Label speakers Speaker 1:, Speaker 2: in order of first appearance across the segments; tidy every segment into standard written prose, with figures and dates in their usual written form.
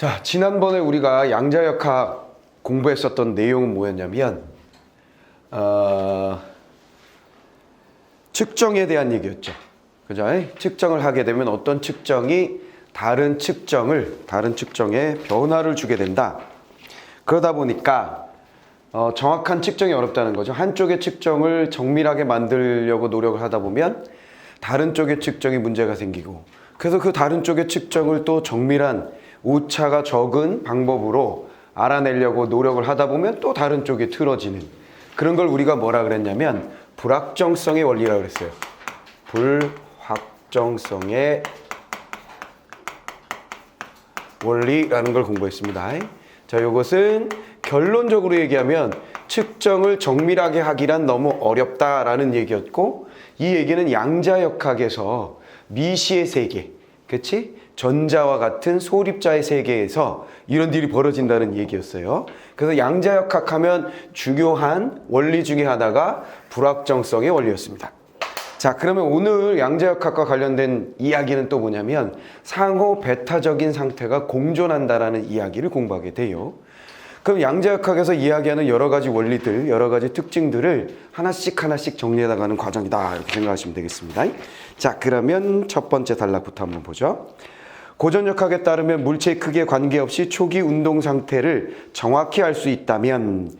Speaker 1: 자, 지난번에 우리가 양자역학 공부했었던 내용은 뭐였냐면 측정에 대한 얘기였죠. 그죠? 측정을 하게 되면 어떤 측정이 다른 측정에 변화를 주게 된다. 그러다 보니까 정확한 측정이 어렵다는 거죠. 한쪽의 측정을 정밀하게 만들려고 노력을 하다 보면 다른 쪽의 측정이 문제가 생기고, 그래서 그 다른 쪽의 측정을 또 정밀한 오차가 적은 방법으로 알아내려고 노력을 하다 보면 또 다른 쪽이 틀어지는 그런 걸 우리가 뭐라 그랬냐면 불확정성의 원리라고 그랬어요. 불확정성의 원리라는 걸 공부했습니다. 자, 이것은 결론적으로 얘기하면 측정을 정밀하게 하기란 너무 어렵다라는 얘기였고, 이 얘기는 양자역학에서 미시의 세계, 그치? 전자와 같은 소립자의 세계에서 이런 일이 벌어진다는 얘기였어요. 그래서 양자역학 하면 중요한 원리 중에 하나가 불확정성의 원리였습니다. 자, 그러면 오늘 양자역학과 관련된 이야기는 또 뭐냐면 상호 배타적인 상태가 공존한다라는 이야기를 공부하게 돼요. 그럼 양자역학에서 이야기하는 여러 가지 원리들, 여러 가지 특징들을 하나씩 정리해 나가는 과정이다, 이렇게 생각하시면 되겠습니다. 자, 그러면 첫 번째 단락부터 한번 보죠. 고전역학에 따르면 물체의 크기에 관계없이 초기 운동 상태를 정확히 알 수 있다면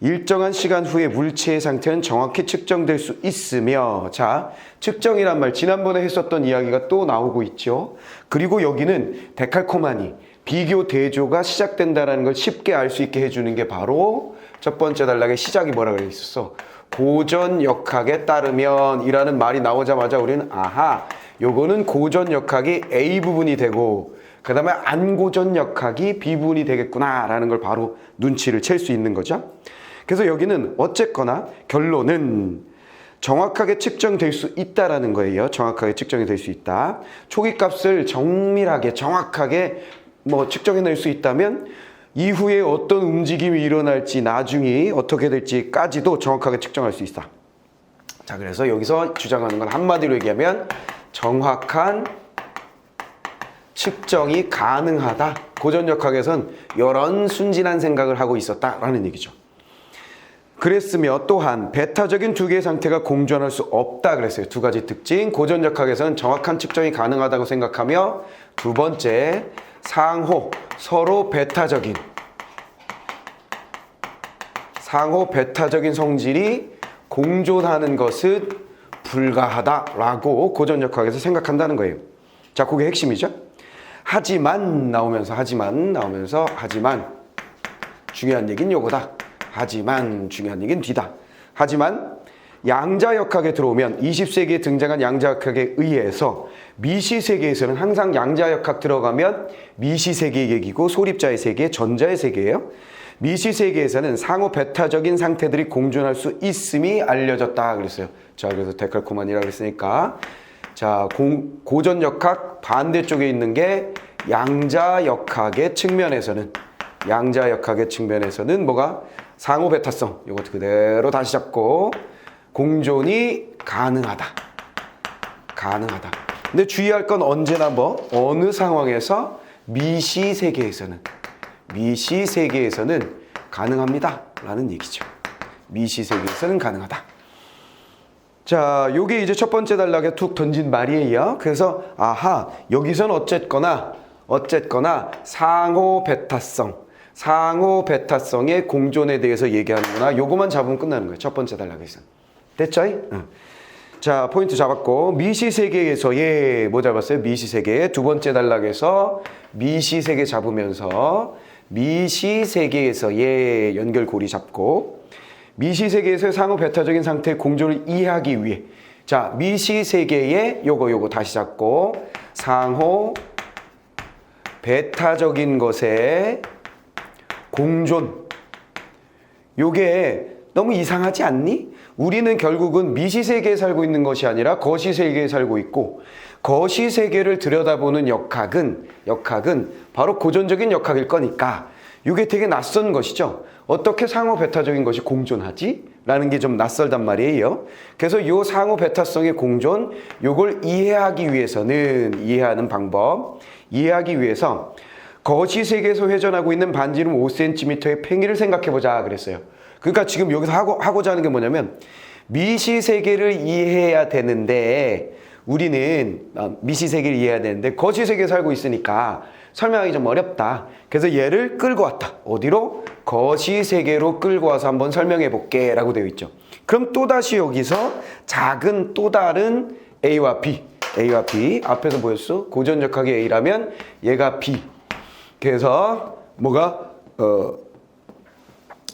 Speaker 1: 일정한 시간 후에 물체의 상태는 정확히 측정될 수 있으며, 자, 측정이란 말 지난번에 했었던 이야기가 또 나오고 있죠. 그리고 여기는 데칼코마니, 비교 대조가 시작된다는 걸 쉽게 알 수 있게 해주는 게 바로 첫 번째 단락의 시작이 뭐라 그래 있었어? 고전역학에 따르면 이라는 말이 나오자마자 우리는 아하, 요거는 고전역학이 A 부분이 되고 그 다음에 안고전역학이 B 부분이 되겠구나 라는 걸 바로 눈치를 챌 수 있는 거죠. 그래서 여기는 어쨌거나 결론은 정확하게 측정될 수 있다라는 거예요. 정확하게 측정이 될 수 있다. 초기값을 정밀하게 정확하게 측정해낼 수 있다면 이후에 어떤 움직임이 일어날지 나중에 어떻게 될지까지도 정확하게 측정할 수 있다. 자, 그래서 여기서 주장하는 건 한마디로 얘기하면 정확한 측정이 가능하다. 고전역학에선 이런 순진한 생각을 하고 있었다라는 얘기죠. 그랬으며 또한 배타적인 두 개의 상태가 공존할 수 없다 그랬어요. 두 가지 특징. 고전역학에서는 정확한 측정이 가능하다고 생각하며, 두 번째, 상호 서로 배타적인 성질이 공존하는 것은 불가하다라고 고전역학에서 생각한다는 거예요. 자, 그게 핵심이죠. 하지만 중요한 얘기는 요거다. 하지만 중요한 얘기는 뒤다. 하지만 양자역학에 들어오면 20세기에 등장한 양자역학에 의해서 미시세계에서는 항상 양자역학 들어가면 미시세계의 얘기고 소립자의 세계, 전자의 세계예요. 미시세계에서는 상호 배타적인 상태들이 공존할 수 있음이 알려졌다 그랬어요. 자, 그래서 데칼코마니라고 그랬으니까, 자, 고전역학 반대쪽에 있는 게 양자역학의 측면에서는 뭐가? 상호 배타성, 이것도 그대로 다시 잡고 공존이 가능하다. 근데 주의할 건 언제나 어느 상황에서 미시세계에서는 가능합니다 라는 얘기죠. 미시세계에서는 가능하다. 자, 요게 이제 첫 번째 단락에 툭 던진 말이에요. 그래서 아하, 여기서는 어쨌거나 상호 배타성의 공존에 대해서 얘기하는구나. 요거만 잡으면 끝나는 거예요. 첫 번째 단락에서. 됐죠? 응. 자, 포인트 잡았고, 미시세계에서 뭐 잡았어요? 미시세계. 두 번째 단락에서 미시세계 잡으면서 미시세계에서 연결고리 잡고, 미시세계에서의 상호 배타적인 상태의 공존을 이해하기 위해, 자, 미시세계의 요거 다시 잡고 상호 배타적인 것의 공존, 요게 너무 이상하지 않니? 우리는 결국은 미시세계에 살고 있는 것이 아니라 거시세계에 살고 있고, 거시세계를 들여다보는 역학은 바로 고전적인 역학일 거니까 이게 되게 낯선 것이죠. 어떻게 상호 배타적인 것이 공존하지? 라는 게 좀 낯설단 말이에요. 그래서 이 상호 배타성의 공존, 요걸 이해하기 위해서 거시세계에서 회전하고 있는 반지름 5cm의 팽이를 생각해보자 그랬어요. 그러니까 지금 여기서 하고자 하는 게 뭐냐면 미시세계를 이해해야 되는데 우리는 미시세계를 이해해야 되는데 거시세계에 살고 있으니까 설명하기 좀 어렵다. 그래서 얘를 끌고 왔다. 어디로? 거시세계로 끌고 와서 한번 설명해 볼게 라고 되어 있죠. 그럼 또다시 여기서 작은 또 다른 A와 B 앞에서 보였어? 고전적하게 A라면 얘가 B. 그래서 뭐가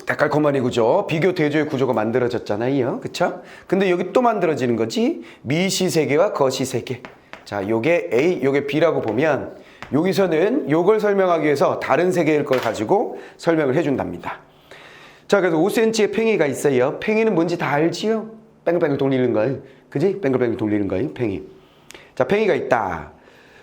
Speaker 1: 데칼코마니 구조, 비교 대조의 구조가 만들어졌잖아요. 그쵸? 근데 여기 또 만들어지는 거지. 미시세계와 거시세계. 자, 요게 A, 요게 B라고 보면 여기서는 요걸 설명하기 위해서 다른 세계일 걸 가지고 설명을 해준답니다. 자, 그래서 5cm의 팽이가 있어요. 팽이는 뭔지 다 알지요? 뱅글뱅글 돌리는 걸. 그지? 뱅글뱅글 돌리는 걸, 팽이. 자, 팽이가 있다.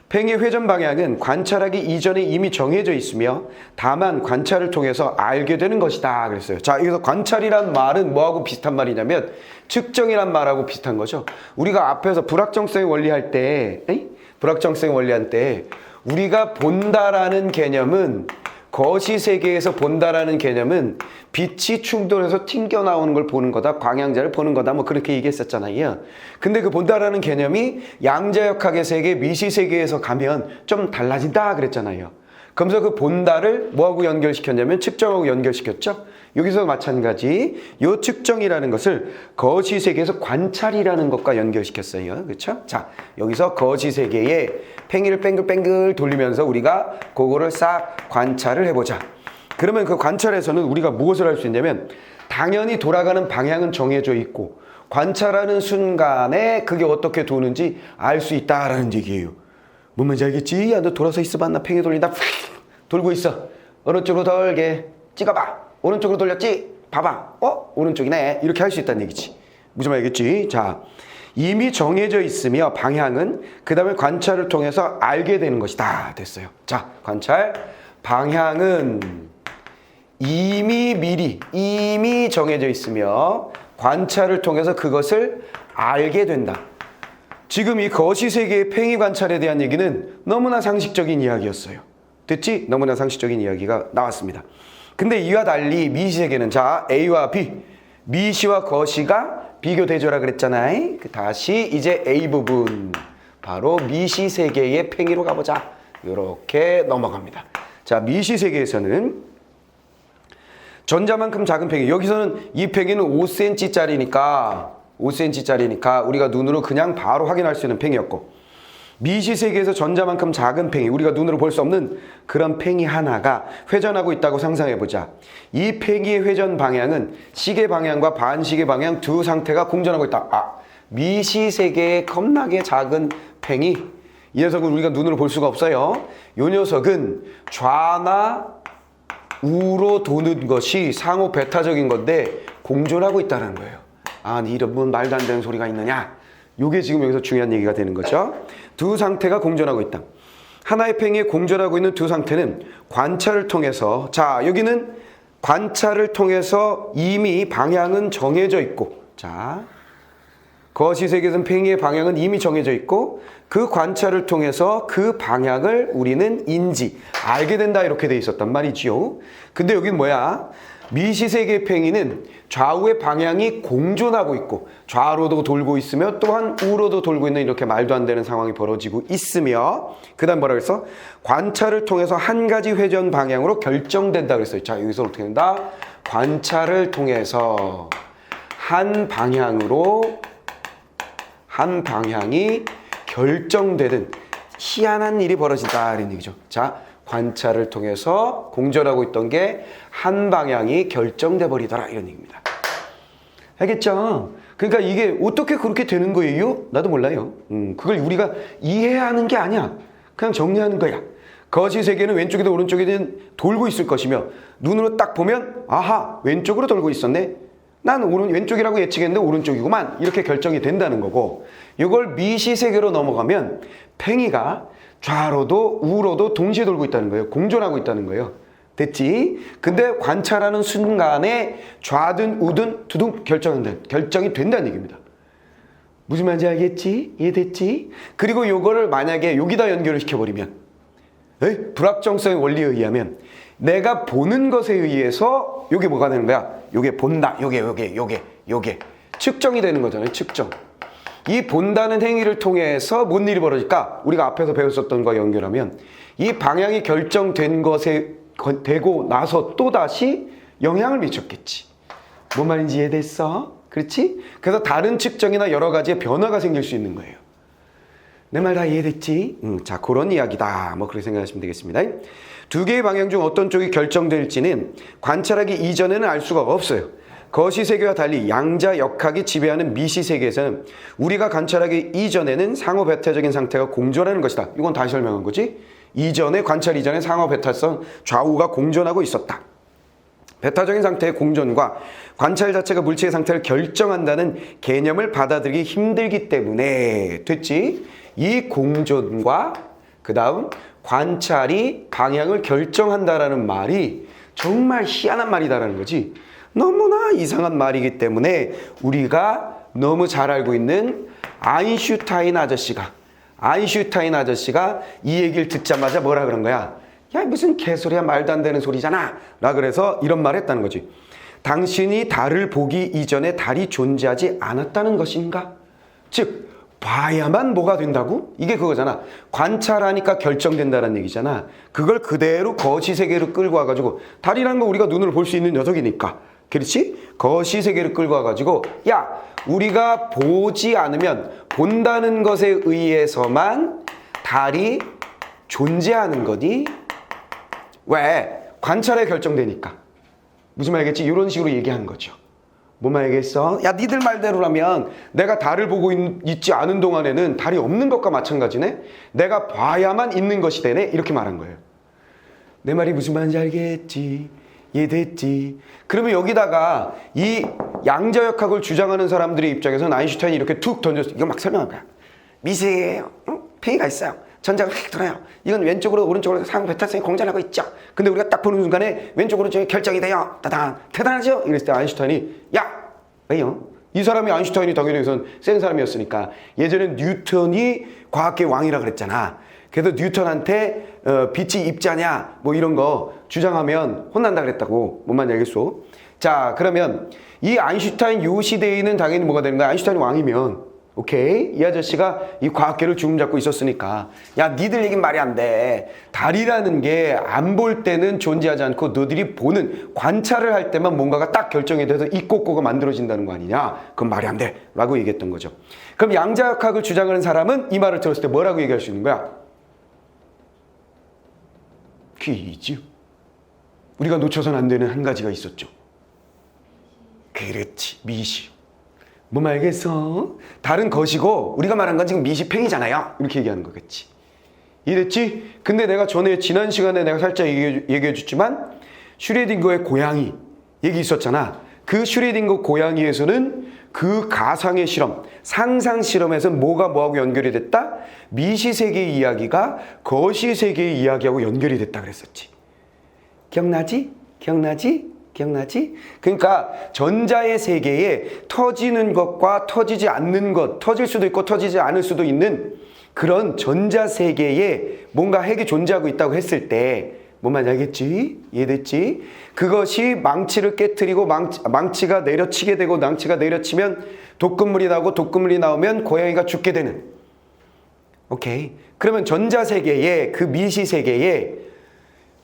Speaker 1: 팽이의 회전 방향은 관찰하기 이전에 이미 정해져 있으며 다만 관찰을 통해서 알게 되는 것이다 그랬어요. 자, 여기서 관찰이란 말은 뭐하고 비슷한 말이냐면 측정이란 말하고 비슷한 거죠. 우리가 앞에서 불확정성 원리 할 때 우리가 본다라는 개념은 거시세계에서 본다라는 개념은 빛이 충돌해서 튕겨나오는 걸 보는 거다. 광양자를 보는 거다. 뭐 그렇게 얘기했었잖아요. 근데 그 본다라는 개념이 양자역학의 세계, 미시세계에서 가면 좀 달라진다 그랬잖아요. 그러면서 그 본다를 뭐하고 연결시켰냐면 측정하고 연결시켰죠. 여기서 마찬가지 요 측정이라는 것을 거시세계에서 관찰이라는 것과 연결시켰어요. 그렇죠? 자, 여기서 거시세계에 팽이를 뱅글뱅글 돌리면서 우리가 그거를 싹 관찰을 해보자. 그러면 그 관찰에서는 우리가 무엇을 할 수 있냐면 당연히 돌아가는 방향은 정해져 있고 관찰하는 순간에 그게 어떻게 도는지 알 수 있다라는 얘기예요. 뭔 말인지 알겠지? 야, 너 돌아서 있어봐. 나 팽이 돌린다. 돌고 있어. 오른쪽으로 돌게. 찍어봐. 오른쪽으로 돌렸지? 봐봐. 오른쪽이네. 이렇게 할 수 있다는 얘기지. 무슨 말이겠지? 자, 이미 정해져 있으며 방향은 그 다음에 관찰을 통해서 알게 되는 것이다. 됐어요. 자, 관찰. 방향은 이미 정해져 있으며 관찰을 통해서 그것을 알게 된다. 지금 이 거시세계의 팽이 관찰에 대한 얘기는 너무나 상식적인 이야기였어요. 됐지? 너무나 상식적인 이야기가 나왔습니다. 근데 이와 달리 미시세계는 자, A와 B, 미시와 거시가 비교 대조라 그랬잖아요. 다시 이제 A 부분, 바로 미시세계의 팽이로 가보자. 이렇게 넘어갑니다. 자, 미시세계에서는 전자만큼 작은 팽이, 여기서는 이 팽이는 5cm짜리니까 우리가 눈으로 그냥 바로 확인할 수 있는 팽이였고, 미시세계에서 전자만큼 작은 팽이, 우리가 눈으로 볼 수 없는 그런 팽이 하나가 회전하고 있다고 상상해보자. 이 팽이의 회전 방향은 시계 방향과 반시계 방향 두 상태가 공전하고 있다. 미시세계의 겁나게 작은 팽이, 이 녀석은 우리가 눈으로 볼 수가 없어요. 이 녀석은 좌나 우로 도는 것이 상호 배타적인 건데 공존하고 있다는 거예요. 이런 말도 안 되는 소리가 있느냐? 요게 지금 여기서 중요한 얘기가 되는 거죠. 두 상태가 공존하고 있다. 하나의 팽이에 공존하고 있는 두 상태는 관찰을 통해서, 자, 여기는 관찰을 통해서 이미 방향은 정해져 있고, 자, 거시세계에서는 팽이의 방향은 이미 정해져 있고 그 관찰을 통해서 그 방향을 우리는 알게 된다, 이렇게 돼 있었단 말이지요. 근데 여긴 뭐야? 미시세계 팽이는 좌우의 방향이 공존하고 있고 좌로도 돌고 있으며 또한 우로도 돌고 있는 이렇게 말도 안 되는 상황이 벌어지고 있으며, 그 다음 뭐라 그랬어? 관찰을 통해서 한 가지 회전 방향으로 결정된다 그랬어요. 자, 여기서 어떻게 된다? 관찰을 통해서 한 방향이 결정되는 희한한 일이 벌어진다, 이런 얘기죠. 자, 관찰을 통해서 공전하고 있던 게 한 방향이 결정돼 버리더라, 이런 얘기입니다. 알겠죠? 그러니까 이게 어떻게 그렇게 되는 거예요? 나도 몰라요. 그걸 우리가 이해하는 게 아니야. 그냥 정리하는 거야. 거시세계는 왼쪽이든 오른쪽이든 돌고 있을 것이며 눈으로 딱 보면 아하, 왼쪽으로 돌고 있었네. 난 왼쪽이라고 예측했는데 오른쪽이구만, 이렇게 결정이 된다는 거고, 이걸 미시세계로 넘어가면 팽이가 좌로도 우로도 동시에 돌고 있다는 거예요. 공존하고 있다는 거예요. 됐지? 근데 관찰하는 순간에 좌든 우든 두둥 결정이 된다는 얘기입니다. 무슨 말인지 알겠지? 이해됐지? 그리고 요거를 만약에 여기다 연결을 시켜버리면 불확정성의 원리에 의하면 내가 보는 것에 의해서 요게 뭐가 되는 거야? 요게 본다. 요게 측정이 되는 거잖아요. 측정. 이 본다는 행위를 통해서 뭔 일이 벌어질까? 우리가 앞에서 배웠었던 거와 연결하면 이 방향이 결정된 것에 되고 나서 또다시 영향을 미쳤겠지. 뭔 말인지 이해됐어? 그렇지? 그래서 다른 측정이나 여러 가지의 변화가 생길 수 있는 거예요. 내 말 다 이해됐지? 자, 그런 이야기다. 뭐 그렇게 생각하시면 되겠습니다. 두 개의 방향 중 어떤 쪽이 결정될지는 관찰하기 이전에는 알 수가 없어요. 거시세계와 달리 양자역학이 지배하는 미시세계에서는 우리가 관찰하기 이전에는 상호배타적인 상태가 공존하는 것이다. 이건 다시 설명한 거지. 이전에 관찰 이전에 상호배타성 좌우가 공존하고 있었다. 배타적인 상태의 공존과 관찰 자체가 물체의 상태를 결정한다는 개념을 받아들이기 힘들기 때문에 됐지? 이 공존과 그 다음 관찰이 방향을 결정한다라는 말이 정말 희한한 말이다라는 거지. 너무나 이상한 말이기 때문에 우리가 너무 잘 알고 있는 아인슈타인 아저씨가 이 얘기를 듣자마자 뭐라 그런 거야? 야, 무슨 개소리야, 말도 안 되는 소리잖아 라 그래서 이런 말을 했다는 거지. 당신이 달을 보기 이전에 달이 존재하지 않았다는 것인가? 즉 봐야만 뭐가 된다고? 이게 그거잖아. 관찰하니까 결정된다는 얘기잖아. 그걸 그대로 거시세계로 끌고 와가지고 달이라는 거 우리가 눈으로 볼 수 있는 녀석이니까 그렇지? 거시세계를 끌고 와가지고 야, 우리가 보지 않으면 본다는 것에 의해서만 달이 존재하는 거니? 왜? 관찰에 결정되니까. 무슨 말이겠지? 이런 식으로 얘기하는 거죠. 뭔 말이겠어? 야, 니들 말대로라면 내가 달을 보고 있지 않은 동안에는 달이 없는 것과 마찬가지네? 내가 봐야만 있는 것이 되네? 이렇게 말한 거예요. 내 말이 무슨 말인지 알겠지? 이해됐지? 그러면 여기다가 이 양자역학을 주장하는 사람들의 입장에서는 아인슈타인이 이렇게 툭 던졌어. 이거 막 설명한 거야. 미세예요. 팽이가 있어요. 전자가 휙 돌아요. 이건 왼쪽으로 오른쪽으로 상호배타성이 공존하고 있죠. 근데 우리가 딱 보는 순간에 왼쪽 오른쪽이 결정이 돼요. 따단. 대단하죠? 이랬을 때 아인슈타인이 야! 왜요? 이 사람이 아인슈타인이 당연히 우선 센 사람이었으니까 예전엔 뉴턴이 과학계의 왕이라 그랬잖아. 그래서 뉴턴한테 빛이 입자냐 뭐 이런 거 주장하면 혼난다 그랬다고. 뭔 말인지 알겠어? 자, 그러면 이 아인슈타인 요 시대에는 당연히 뭐가 되는 거야? 아인슈타인이 왕이면 오케이? 이 아저씨가 이 과학계를 주름잡고 있었으니까 야, 니들 얘긴 말이 안 돼. 달이라는 게 안 볼 때는 존재하지 않고 너희들이 보는 관찰을 할 때만 뭔가가 딱 결정이 돼서 있고 없고가 만들어진다는 거 아니냐? 그건 말이 안 돼 라고 얘기했던 거죠. 그럼 양자역학을 주장하는 사람은 이 말을 들었을 때 뭐라고 얘기할 수 있는 거야? 퀴즈. 우리가 놓쳐서는 안 되는 한 가지가 있었죠. 그렇지, 미시. 뭐 말겠어? 다른 것이고 우리가 말한 건 지금 미시팽이잖아요. 이렇게 얘기하는 거겠지. 이해됐지? 근데 내가 전에 지난 시간에 내가 살짝 얘기해 줬지만 슈레딩거의 고양이 얘기 있었잖아. 그 슈레딩거 고양이에서는 그 가상의 실험, 상상 실험에서 뭐가 뭐하고 연결이 됐다? 미시세계의 이야기가 거시세계의 이야기하고 연결이 됐다 그랬었지. 기억나지? 그러니까 전자의 세계에 터지는 것과 터지지 않는 것, 터질 수도 있고 터지지 않을 수도 있는 그런 전자 세계에 뭔가 핵이 존재하고 있다고 했을 때 뭔 말인지 알겠지? 이해됐지? 그것이 망치를 깨트리고 망치가 내려치게 되고 망치가 내려치면 독극물이 나오고 독극물이 나오면 고양이가 죽게 되는. 오케이. 그러면 전자 세계에 그 미시 세계에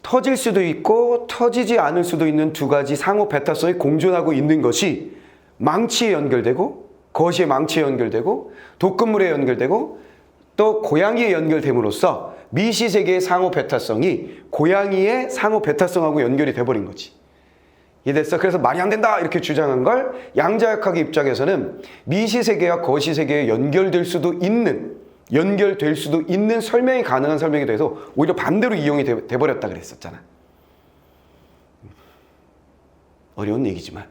Speaker 1: 터질 수도 있고 터지지 않을 수도 있는 두 가지 상호 배타성이 공존하고 있는 것이 망치에 연결되고 거시의 망치에 연결되고 독극물에 연결되고 또 고양이에 연결됨으로써 미시세계의 상호 배타성이 고양이의 상호 배타성하고 연결이 돼버린 거지. 이해됐어? 그래서 말이 안 된다 이렇게 주장한 걸 양자역학의 입장에서는 미시세계와 거시세계에 연결될 수도 있는 설명이 가능한 설명이 돼서 오히려 반대로 이용이 돼버렸다 그랬었잖아. 어려운 얘기지만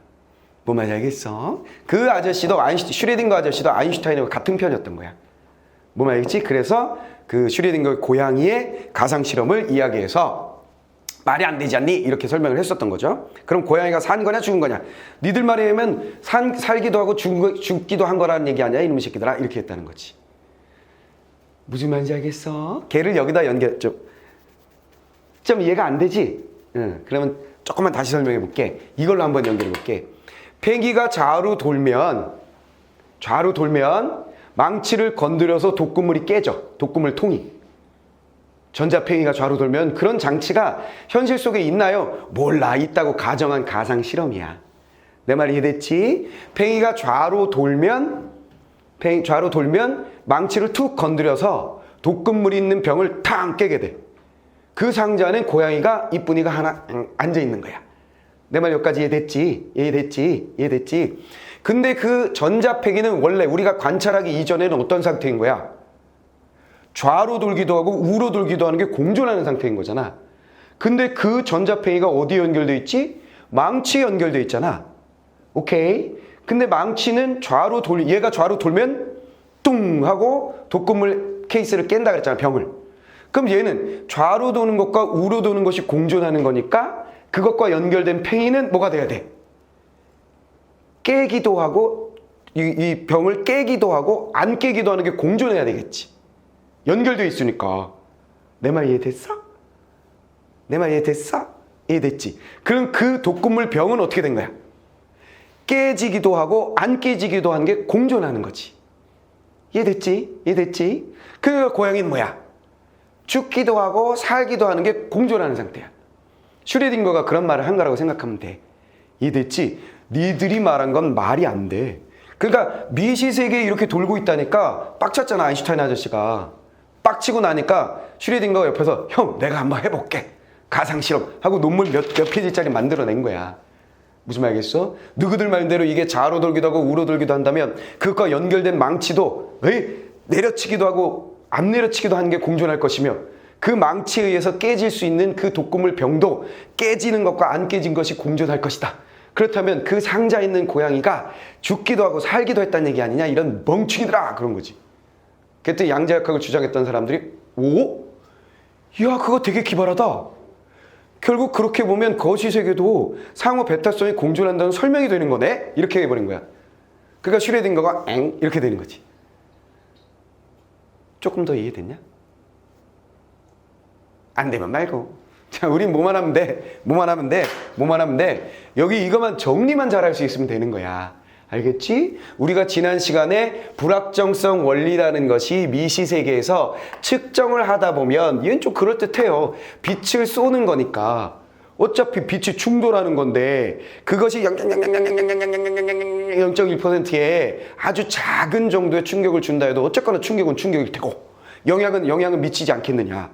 Speaker 1: 뭔 말인지 알겠어? 그 아저씨도 슈레딩거 아저씨도 아인슈타인과 같은 편이었던 거야. 뭔 말이겠지? 그래서 그 슈레딩거 고양이의 가상 실험을 이야기해서 말이 안 되지 않니? 이렇게 설명을 했었던 거죠. 그럼 고양이가 산 거냐 죽은 거냐? 니들 말에 의하면 살기도 하고 죽기도 한 거라는 얘기 아니야? 이놈의 새끼들아. 이렇게 했다는 거지. 무슨 말인지 알겠어? 걔를 여기다 연결 좀 좀 이해가 안 되지? 그러면 조금만 다시 설명해 볼게. 이걸로 한번 연결해 볼게. 팽이가 좌로 돌면 망치를 건드려서 독극물이 깨져. 독극물 통이. 전자팽이가 좌로 돌면 그런 장치가 현실 속에 있나요? 몰라. 있다고 가정한 가상 실험이야. 내 말 이해됐지? 팽이가 좌로 돌면 망치를 툭 건드려서 독극물이 있는 병을 탕 깨게 돼. 그 상자는 고양이가 이쁜이가 하나 앉아 있는 거야. 내 말 여기까지 이해됐지? 근데 그 전자팽이는 원래 우리가 관찰하기 이전에는 어떤 상태인 거야? 좌로 돌기도 하고 우로 돌기도 하는 게 공존하는 상태인 거잖아. 근데 그 전자팽이가 어디에 연결돼 있지? 망치에 연결돼 있잖아. 오케이? 근데 망치는 얘가 좌로 돌면 뚱 하고 독극물 케이스를 깬다 그랬잖아, 병을. 그럼 얘는 좌로 도는 것과 우로 도는 것이 공존하는 거니까 그것과 연결된 팽이는 뭐가 돼야 돼? 깨기도 하고 이 병을 깨기도 하고 안 깨기도 하는 게 공존해야 되겠지. 연결되어 있으니까. 내 말 이해됐어? 이해됐지? 그럼 그 독극물 병은 어떻게 된 거야? 깨지기도 하고 안 깨지기도 하는 게 공존하는 거지. 이해됐지? 그 고양이는 뭐야? 죽기도 하고 살기도 하는 게 공존하는 상태야. 슈레딩거가 그런 말을 한 거라고 생각하면 돼. 이해됐지? 니들이 말한 건 말이 안 돼. 그러니까 미시세계에 이렇게 돌고 있다니까 빡쳤잖아, 아인슈타인 아저씨가. 빡치고 나니까 슈레딩거가 옆에서 형 내가 한번 해볼게. 가상실험 하고 논문 몇 페이지짜리 만들어낸 거야. 무슨 말이겠어? 누구들 말대로 이게 좌로 돌기도 하고 우로 돌기도 한다면 그것과 연결된 망치도 내려치기도 하고 안 내려치기도 하는 게 공존할 것이며 그 망치에 의해서 깨질 수 있는 그 독극물 병도 깨지는 것과 안 깨진 것이 공존할 것이다. 그렇다면 그 상자에 있는 고양이가 죽기도 하고 살기도 했다는 얘기 아니냐? 이런 멍충이들아! 그런 거지. 그때 양자역학을 주장했던 사람들이 오? 이야 그거 되게 기발하다. 결국 그렇게 보면 거시세계도 상호 베타성이 공존한다는 설명이 되는 거네? 이렇게 해버린 거야. 그러니까 슈레딩거가 이렇게 되는 거지. 조금 더 이해됐냐? 안 되면 말고. 자, 우린 뭐만 하면 돼. 여기 이것만 정리만 잘할 수 있으면 되는 거야. 알겠지? 우리가 지난 시간에 불확정성 원리라는 것이 미시세계에서 측정을 하다 보면 얘는 좀 그럴듯해요. 빛을 쏘는 거니까 어차피 빛이 충돌하는 건데 그것이 0.1%의 아주 작은 정도의 충격을 준다 해도 어쨌거나 충격은 충격일 테고 영향은 미치지 않겠느냐.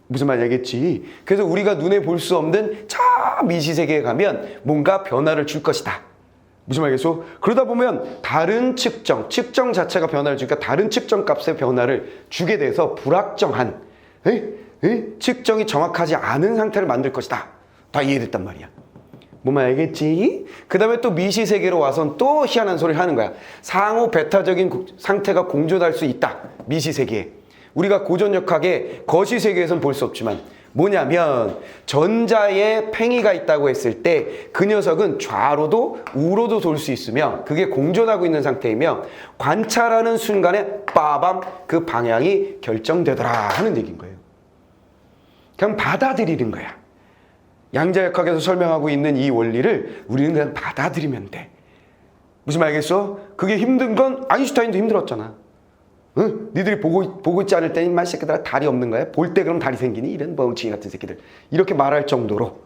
Speaker 1: 무슨 말인지 알겠지? 그래서 우리가 눈에 볼 수 없는 저 미시세계에 가면 뭔가 변화를 줄 것이다. 무슨 말이겠어? 그러다 보면 다른 측정 자체가 변화를 주니까 다른 측정 값의 변화를 주게 돼서 불확정한 측정이 정확하지 않은 상태를 만들 것이다. 다 이해됐단 말이야. 뭔 말 알겠지? 그 다음에 또 미시세계로 와선 또 희한한 소리를 하는 거야. 상호 베타적인 상태가 공존할 수 있다. 미시세계에. 우리가 고전역학의 거시세계에선 볼 수 없지만 뭐냐면 전자에 팽이가 있다고 했을 때 그 녀석은 좌로도 우로도 돌 수 있으며 그게 공존하고 있는 상태이며 관찰하는 순간에 빠밤 그 방향이 결정되더라 하는 얘기인 거예요. 그냥 받아들이는 거야. 양자역학에서 설명하고 있는 이 원리를 우리는 그냥 받아들이면 돼. 무슨 말 알겠어? 그게 힘든 건 아인슈타인도 힘들었잖아. 응? 니들이 보고 있지 않을 때는 이 새끼들아 다리 없는 거야? 볼 때 그럼 다리 생기니? 이런 멍청이 같은 새끼들. 이렇게 말할 정도로.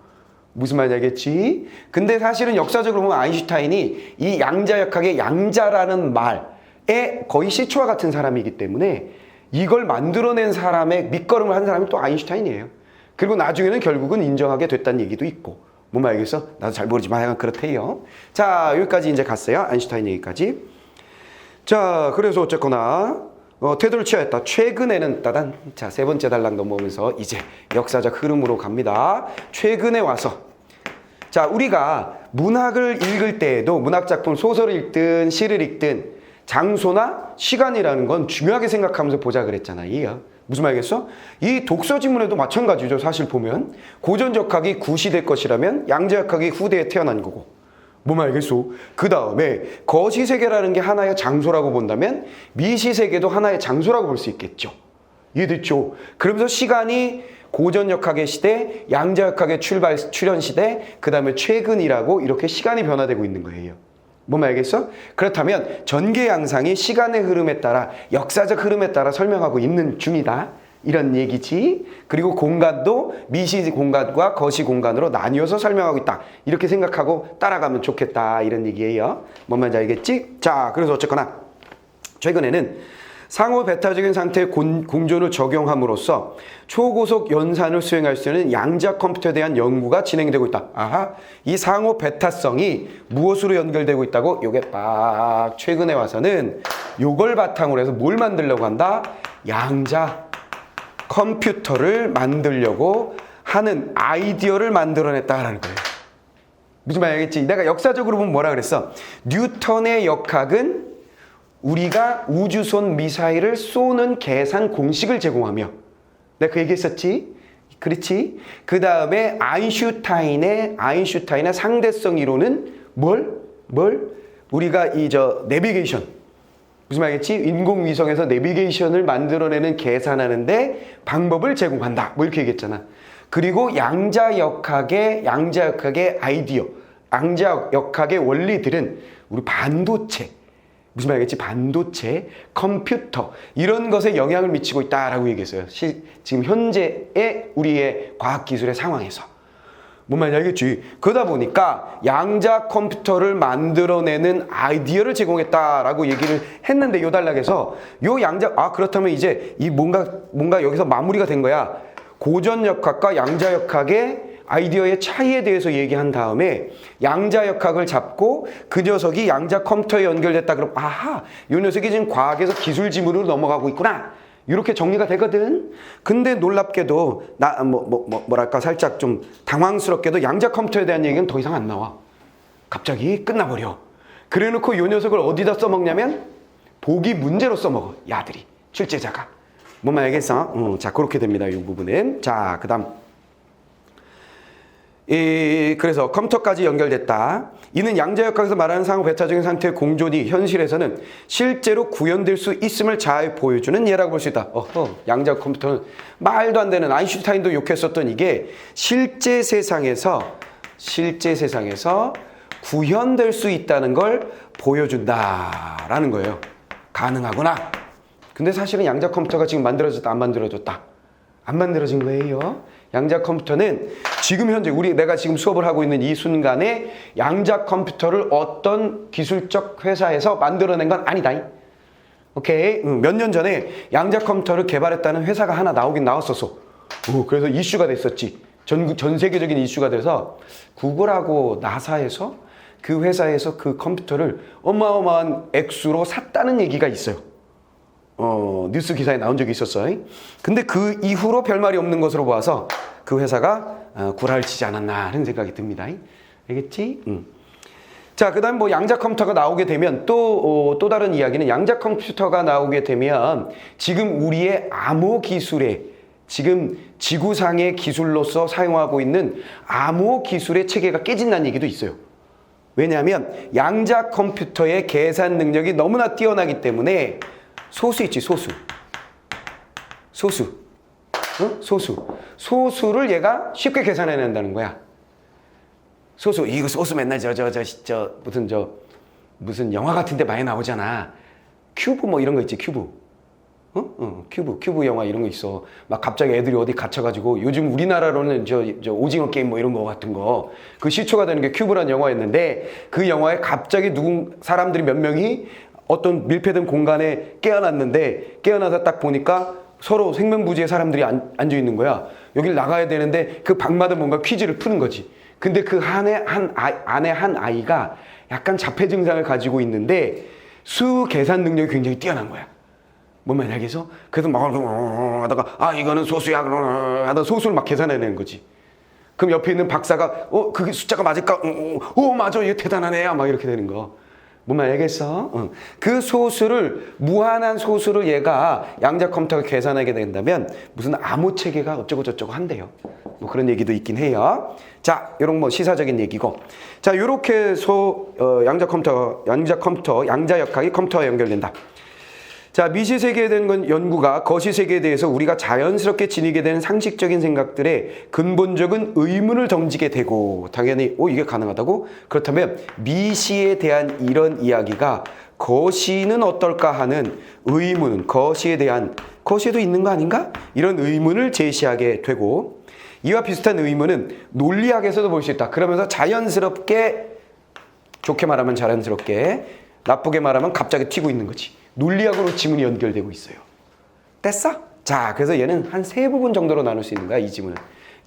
Speaker 1: 무슨 말인지 알겠지? 근데 사실은 역사적으로 보면 아인슈타인이 이 양자역학의 양자라는 말에 거의 시초와 같은 사람이기 때문에 이걸 만들어낸 사람의 밑거름을 한 사람이 또 아인슈타인이에요. 그리고 나중에는 결국은 인정하게 됐다는 얘기도 있고. 뭔 말 알겠어? 나도 잘 모르지만 하여간 그렇대요. 자, 여기까지 이제 갔어요. 아인슈타인 얘기까지. 자, 그래서 어쨌거나 태도를 취하였다. 최근에는 따단. 자, 세 번째 단락 넘어오면서 이제 역사적 흐름으로 갑니다. 최근에 와서 자, 우리가 문학을 읽을 때에도 문학작품 소설을 읽든 시를 읽든 장소나 시간이라는 건 중요하게 생각하면서 보자 그랬잖아. 이해요? 무슨 말이겠어? 이 독서지문에도 마찬가지죠. 사실 보면 고전적학이 구시될 것이라면 양자역학이 후대에 태어난 거고. 뭐 말겠소? 그 다음에 거시세계라는 게 하나의 장소라고 본다면 미시세계도 하나의 장소라고 볼 수 있겠죠. 이해됐죠? 그러면서 시간이 고전역학의 시대, 양자역학의 출현 시대, 그 다음에 최근이라고 이렇게 시간이 변화되고 있는 거예요. 뭔 말이겠어? 그렇다면 전개 양상이 시간의 흐름에 따라, 역사적 흐름에 따라 설명하고 있는 중이다. 이런 얘기지. 그리고 공간도 미시 공간과 거시 공간으로 나뉘어서 설명하고 있다. 이렇게 생각하고 따라가면 좋겠다. 이런 얘기예요. 뭔 말인지 알겠지? 자, 그래서 어쨌거나 최근에는 상호 베타적인 상태의 공존을 적용함으로써 초고속 연산을 수행할 수 있는 양자 컴퓨터에 대한 연구가 진행되고 있다. 아하, 이 상호 베타성이 무엇으로 연결되고 있다고? 요게 딱 최근에 와서는 요걸 바탕으로 해서 뭘 만들려고 한다? 양자 컴퓨터를 만들려고 하는 아이디어를 만들어냈다라는 거예요. 무슨 말인지 알겠지? 내가 역사적으로 보면 뭐라 그랬어? 뉴턴의 역학은 우리가 우주선 미사일을 쏘는 계산 공식을 제공하며, 내가 그 얘기했었지? 그렇지? 그 다음에 아인슈타인의 상대성 이론은 우리가 내비게이션, 무슨 말이겠지? 인공위성에서 내비게이션을 만들어내는 계산하는데 방법을 제공한다. 뭐 이렇게 얘기했잖아. 그리고 양자역학의 아이디어, 양자역학의 원리들은 우리 반도체, 무슨 말이겠지? 반도체, 컴퓨터 이런 것에 영향을 미치고 있다라고 얘기했어요. 지금 현재의 우리의 과학기술의 상황에서. 뭔 말인지 알겠지? 그러다 보니까 양자 컴퓨터를 만들어내는 아이디어를 제공했다라고 얘기를 했는데 요 단락에서 요 양자, 그렇다면 이제 이 뭔가 여기서 마무리가 된 거야. 고전역학과 양자역학의 아이디어의 차이에 대해서 얘기한 다음에 양자역학을 잡고 그 녀석이 양자 컴퓨터에 연결됐다. 그럼 아하, 이 녀석이 지금 과학에서 기술 지문으로 넘어가고 있구나. 이렇게 정리가 되거든. 근데 놀랍게도 뭐랄까 살짝 좀 당황스럽게도 양자 컴퓨터에 대한 얘기는 더 이상 안 나와. 갑자기 끝나버려. 그래놓고 이 녀석을 어디다 써먹냐면 보기 문제로 써먹어. 야들이, 출제자가. 뭔 알겠어? 자, 그렇게 됩니다. 이 부분은. 자, 그 다음. 그래서 컴퓨터까지 연결됐다. 이는 양자역학에서 말하는 상호 베타적인 상태의 공존이 현실에서는 실제로 구현될 수 있음을 잘 보여주는 예라고 볼 수 있다. 양자 컴퓨터는 말도 안 되는, 아인슈타인도 욕했었던 이게 실제 세상에서 구현될 수 있다는 걸 보여준다라는 거예요. 가능하구나. 근데 사실은 양자 컴퓨터가 지금 만들어졌다, 안 만들어졌다? 안 만들어진 거예요. 양자 컴퓨터는 지금 현재 내가 지금 수업을 하고 있는 이 순간에 양자 컴퓨터를 어떤 기술적 회사에서 만들어낸 건 아니다. 오케이? 몇 년 전에 양자 컴퓨터를 개발했다는 회사가 하나 나오긴 나왔었어. 그래서 이슈가 됐었지. 전 세계적인 이슈가 돼서 구글하고 나사에서 그 회사에서 그 컴퓨터를 어마어마한 액수로 샀다는 얘기가 있어요. 뉴스 기사에 나온 적이 있었어요. 근데 그 이후로 별말이 없는 것으로 보아서 그 회사가 구라를 치지 않았나 하는 생각이 듭니다. 알겠지? 자, 그 다음 양자 컴퓨터가 나오게 되면 또 다른 이야기는 양자 컴퓨터가 나오게 되면 지금 우리의 암호 기술에, 지금 지구상의 기술로서 사용하고 있는 암호 기술의 체계가 깨진다는 얘기도 있어요. 왜냐하면 양자 컴퓨터의 계산 능력이 너무나 뛰어나기 때문에 소수 있지, 소수. 소수를 얘가 쉽게 계산해낸다는 거야. 이거 소수 맨날 무슨 영화 같은 데 많이 나오잖아. 큐브 뭐 이런 거 있지, 큐브. 큐브 영화 이런 거 있어. 막 갑자기 애들이 어디 갇혀가지고, 요즘 우리나라로는 저 오징어 게임 뭐 이런 거 같은 거. 그 시초가 되는 게 큐브라는 영화였는데, 그 영화에 갑자기 사람들이 몇 명이 어떤 밀폐된 공간에 깨어나서 딱 보니까 서로 생명부지의 사람들이 앉아 있는 거야. 여길 나가야 되는데 그 방마다 뭔가 퀴즈를 푸는 거지. 근데 그 안에 한 아이가 약간 자폐 증상을 가지고 있는데 수 계산 능력이 굉장히 뛰어난 거야. 뭔 말인지 알겠어? 그래서 막 하다가 이거는 소수야 하다가 소수를 막 계산해내는 거지. 그럼 옆에 있는 박사가 그게 숫자가 맞을까? 맞아, 이거 대단하네. 막 이렇게 되는 거. 뭔 말인지 알겠어? 그 무한한 소수를 얘가 양자 컴퓨터가 계산하게 된다면 무슨 암호 체계가 어쩌고 저쩌고 한대요. 뭐 그런 얘기도 있긴 해요. 자, 요런 시사적인 얘기고. 자, 요렇게 양자 역학이 컴퓨터와 연결된다. 자, 미시세계에 대한 연구가 거시세계에 대해서 우리가 자연스럽게 지니게 되는 상식적인 생각들에 근본적인 의문을 던지게 되고, 당연히 이게 가능하다고? 그렇다면 미시에 대한 이런 이야기가 거시는 어떨까 하는 의문, 거시에도 있는 거 아닌가? 이런 의문을 제시하게 되고, 이와 비슷한 의문은 논리학에서도 볼 수 있다. 그러면서 자연스럽게, 좋게 말하면 자연스럽게, 나쁘게 말하면 갑자기 튀고 있는 거지. 논리학으로 지문이 연결되고 있어요. 됐어? 자, 그래서 얘는 한 세 부분 정도로 나눌 수 있는 거야, 이 지문은.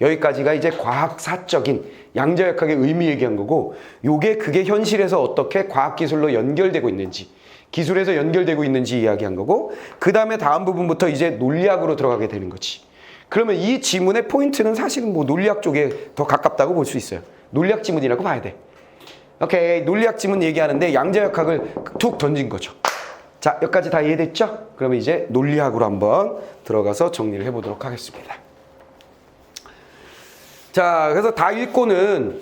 Speaker 1: 여기까지가 이제 과학사적인 양자역학의 의미 얘기한 거고, 그게 현실에서 어떻게 과학기술로 연결되고 있는지, 기술에서 연결되고 있는지 이야기한 거고, 그 다음에 다음 부분부터 이제 논리학으로 들어가게 되는 거지. 그러면 이 지문의 포인트는 사실은 뭐 논리학 쪽에 더 가깝다고 볼 수 있어요. 논리학 지문이라고 봐야 돼. 오케이, 논리학 지문 얘기하는데 양자역학을 툭 던진 거죠. 자, 여기까지 다 이해됐죠? 그러면 이제 논리학으로 한번 들어가서 정리를 해보도록 하겠습니다. 자, 그래서 다 읽고는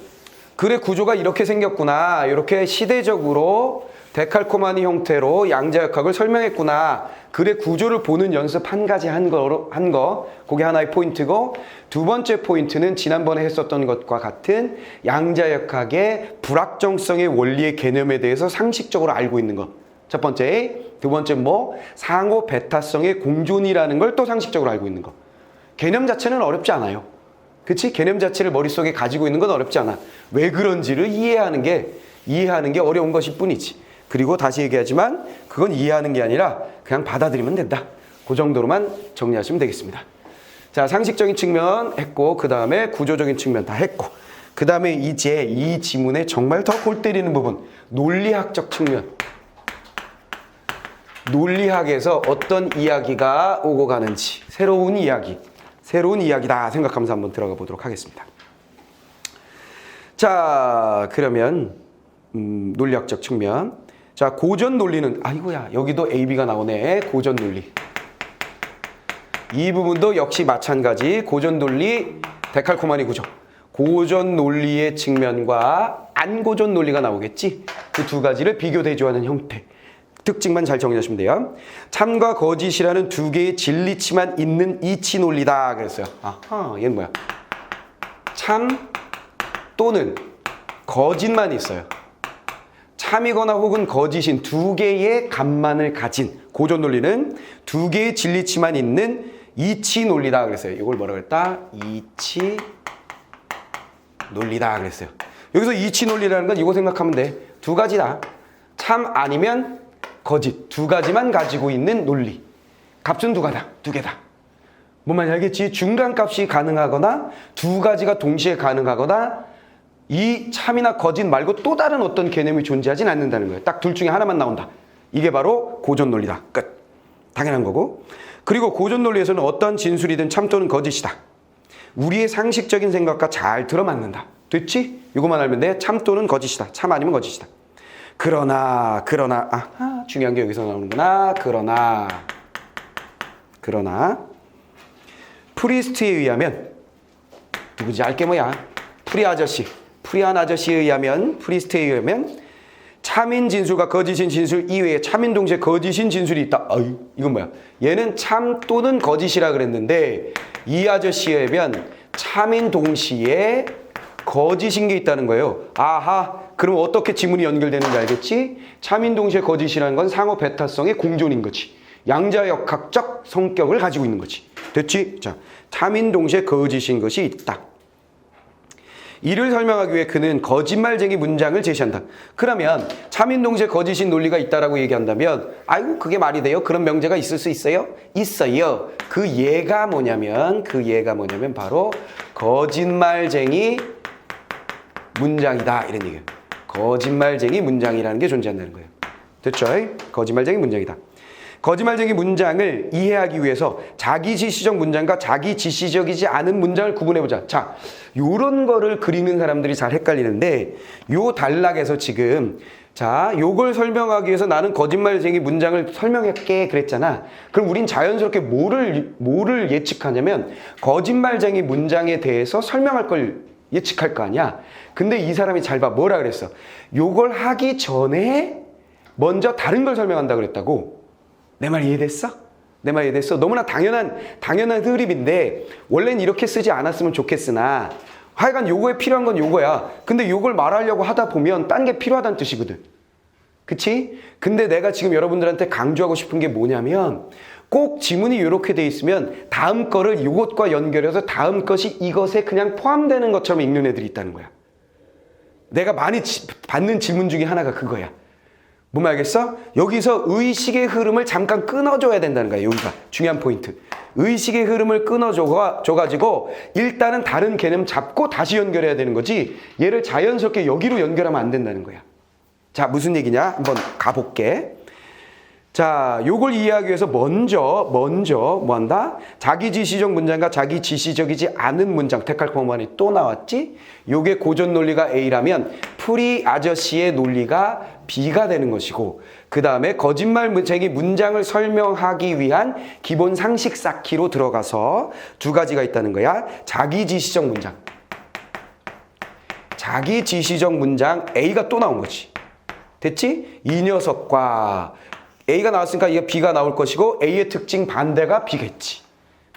Speaker 1: 글의 구조가 이렇게 생겼구나, 이렇게 시대적으로 데칼코마니 형태로 양자역학을 설명했구나, 글의 구조를 보는 연습 한 가지 한 거, 그게 하나의 포인트고, 두 번째 포인트는 지난번에 했었던 것과 같은 양자역학의 불확정성의 원리의 개념에 대해서 상식적으로 알고 있는 것. 첫 번째, 두 번째 상호 베타성의 공존이라는 걸 또 상식적으로 알고 있는 거. 개념 자체는 어렵지 않아요. 그치? 개념 자체를 머릿속에 가지고 있는 건 어렵지 않아. 왜 그런지를 이해하는 게 어려운 것일 뿐이지. 그리고 다시 얘기하지만 그건 이해하는 게 아니라 그냥 받아들이면 된다. 그 정도로만 정리하시면 되겠습니다. 자, 상식적인 측면 했고, 그 다음에 구조적인 측면 다 했고, 그 다음에 이제 이 지문에 정말 더 골 때리는 부분, 논리학적 측면. 논리학에서 어떤 이야기가 오고 가는지, 새로운 이야기다 생각하면서 한번 들어가 보도록 하겠습니다. 자, 그러면 논리학적 측면. 자, 고전 논리는, 아이고야, 여기도 AB가 나오네. 고전 논리. 이 부분도 역시 마찬가지. 고전 논리, 데칼코마니 구조. 고전 논리의 측면과 안고전 논리가 나오겠지. 그 두 가지를 비교 대조하는 형태. 특징만 잘 정리하시면 돼요. 참과 거짓이라는 두 개의 진리치만 있는 이치 논리다 그랬어요. 아하, 얘는 뭐야? 참 또는 거짓만 있어요. 참이거나 혹은 거짓인 두 개의 값만을 가진 고전 논리는 두 개의 진리치만 있는 이치 논리다 그랬어요. 이걸 뭐라고 했다? 이치 논리다 그랬어요. 여기서 이치 논리라는 건 이거 생각하면 돼. 두 가지다. 참 아니면 거짓, 두 가지만 가지고 있는 논리. 값은 두 개다. 뭔 말인지 알겠지? 중간값이 가능하거나 두 가지가 동시에 가능하거나 이 참이나 거짓 말고 또 다른 어떤 개념이 존재하진 않는다는 거예요. 딱 둘 중에 하나만 나온다. 이게 바로 고전 논리다. 끝. 당연한 거고. 그리고 고전 논리에서는 어떤 진술이든 참 또는 거짓이다. 우리의 상식적인 생각과 잘 들어맞는다. 됐지? 이것만 알면 돼. 참 또는 거짓이다. 참 아니면 거짓이다. 그러나, 아하, 중요한 게 여기서 나오는구나. 그러나, 프리스트에 의하면, 누구지? 알게 뭐야? 프리한 아저씨에 의하면, 프리스트에 의하면, 참인 진술과 거짓인 진술 이외에 참인 동시에 거짓인 진술이 있다. 아유, 이건 뭐야? 얘는 참 또는 거짓이라 그랬는데, 이 아저씨에 의하면 참인 동시에 거짓인 게 있다는 거예요. 아하, 그럼 어떻게 지문이 연결되는지 알겠지? 참인 동시에 거짓이라는 건 상호 베타성의 공존인 거지. 양자역학적 성격을 가지고 있는 거지. 됐지? 자, 참인 동시에 거짓인 것이 있다. 이를 설명하기 위해 그는 거짓말쟁이 문장을 제시한다. 그러면 참인 동시에 거짓인 논리가 있다라고 얘기한다면, 아이고 그게 말이 돼요? 그런 명제가 있을 수 있어요? 있어요. 그 예가 뭐냐면 바로 거짓말쟁이 문장이다, 이런 얘기예요. 거짓말쟁이 문장이라는 게 존재한다는 거예요. 됐죠? 거짓말쟁이 문장이다. 거짓말쟁이 문장을 이해하기 위해서 자기지시적 문장과 자기지시적이지 않은 문장을 구분해보자. 자, 요런 거를 그리는 사람들이 잘 헷갈리는데, 요 단락에서 지금, 자, 요걸 설명하기 위해서 나는 거짓말쟁이 문장을 설명할게 그랬잖아. 그럼 우린 자연스럽게 뭐를 예측하냐면, 거짓말쟁이 문장에 대해서 설명할 걸 예측할 거 아니야. 근데 이 사람이 잘 봐. 뭐라 그랬어? 요걸 하기 전에 먼저 다른 걸 설명한다 그랬다고. 내 말 이해됐어? 내 말 이해됐어? 너무나 당연한 흐름인데 원래는 이렇게 쓰지 않았으면 좋겠으나 하여간 요거에 필요한 건 요거야. 근데 요걸 말하려고 하다 보면 딴 게 필요하다는 뜻이거든. 그치? 근데 내가 지금 여러분들한테 강조하고 싶은 게 뭐냐면 꼭 지문이 이렇게 돼 있으면 다음 거를 이것과 연결해서 다음 것이 이것에 그냥 포함되는 것처럼 읽는 애들이 있다는 거야. 내가 많이 받는 질문 중에 하나가 그거야. 뭔 말겠어? 여기서 의식의 흐름을 잠깐 끊어줘야 된다는 거야. 여기가 중요한 포인트. 의식의 흐름을 끊어줘가지고 일단은 다른 개념 잡고 다시 연결해야 되는 거지 얘를 자연스럽게 여기로 연결하면 안 된다는 거야. 자, 무슨 얘기냐? 한번 가볼게. 자, 요걸 이해하기 위해서 먼저 뭐 한다? 자기지시적 문장과 자기지시적이지 않은 문장, 데칼코마니 또 나왔지? 요게 고전 논리가 A라면 프리 아저씨의 논리가 B가 되는 것이고 그 다음에 거짓말쟁이 문장을 설명하기 위한 기본 상식 쌓기로 들어가서 두 가지가 있다는 거야. 자기지시적 문장. 자기지시적 문장 A가 또 나온 거지. 됐지? 이 녀석과 A가 나왔으니까 이게 B가 나올 것이고 A의 특징 반대가 B겠지.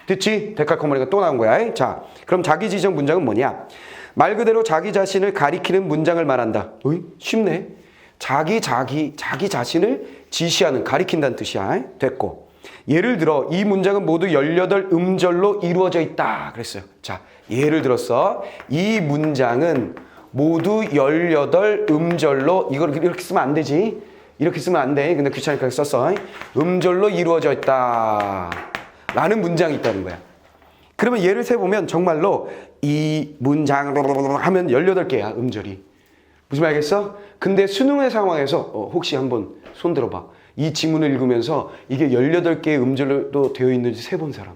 Speaker 1: 됐지? 데칼코마니가 또 나온 거야. 자, 그럼 자기지시적 문장은 뭐냐? 말 그대로 자기 자신을 가리키는 문장을 말한다. 어이? 쉽네. 자기 자신을 지시하는, 가리킨다는 뜻이야. 됐고. 예를 들어 이 문장은 모두 18음절로 이루어져 있다. 그랬어요. 자, 예를 들었어. 이 문장은 모두 18음절로 이걸 이렇게 쓰면 안 되지. 이렇게 쓰면 안 돼. 근데 귀찮으니까 썼어. 음절로 이루어져 있다. 라는 문장이 있다는 거야. 그러면 예를 세보면 정말로 이 문장 하면 18개야. 음절이. 무슨 말 알겠어? 근데 수능의 상황에서 혹시 한번 손 들어봐. 이 지문을 읽으면서 이게 18개의 음절로 되어 있는지 세본 사람.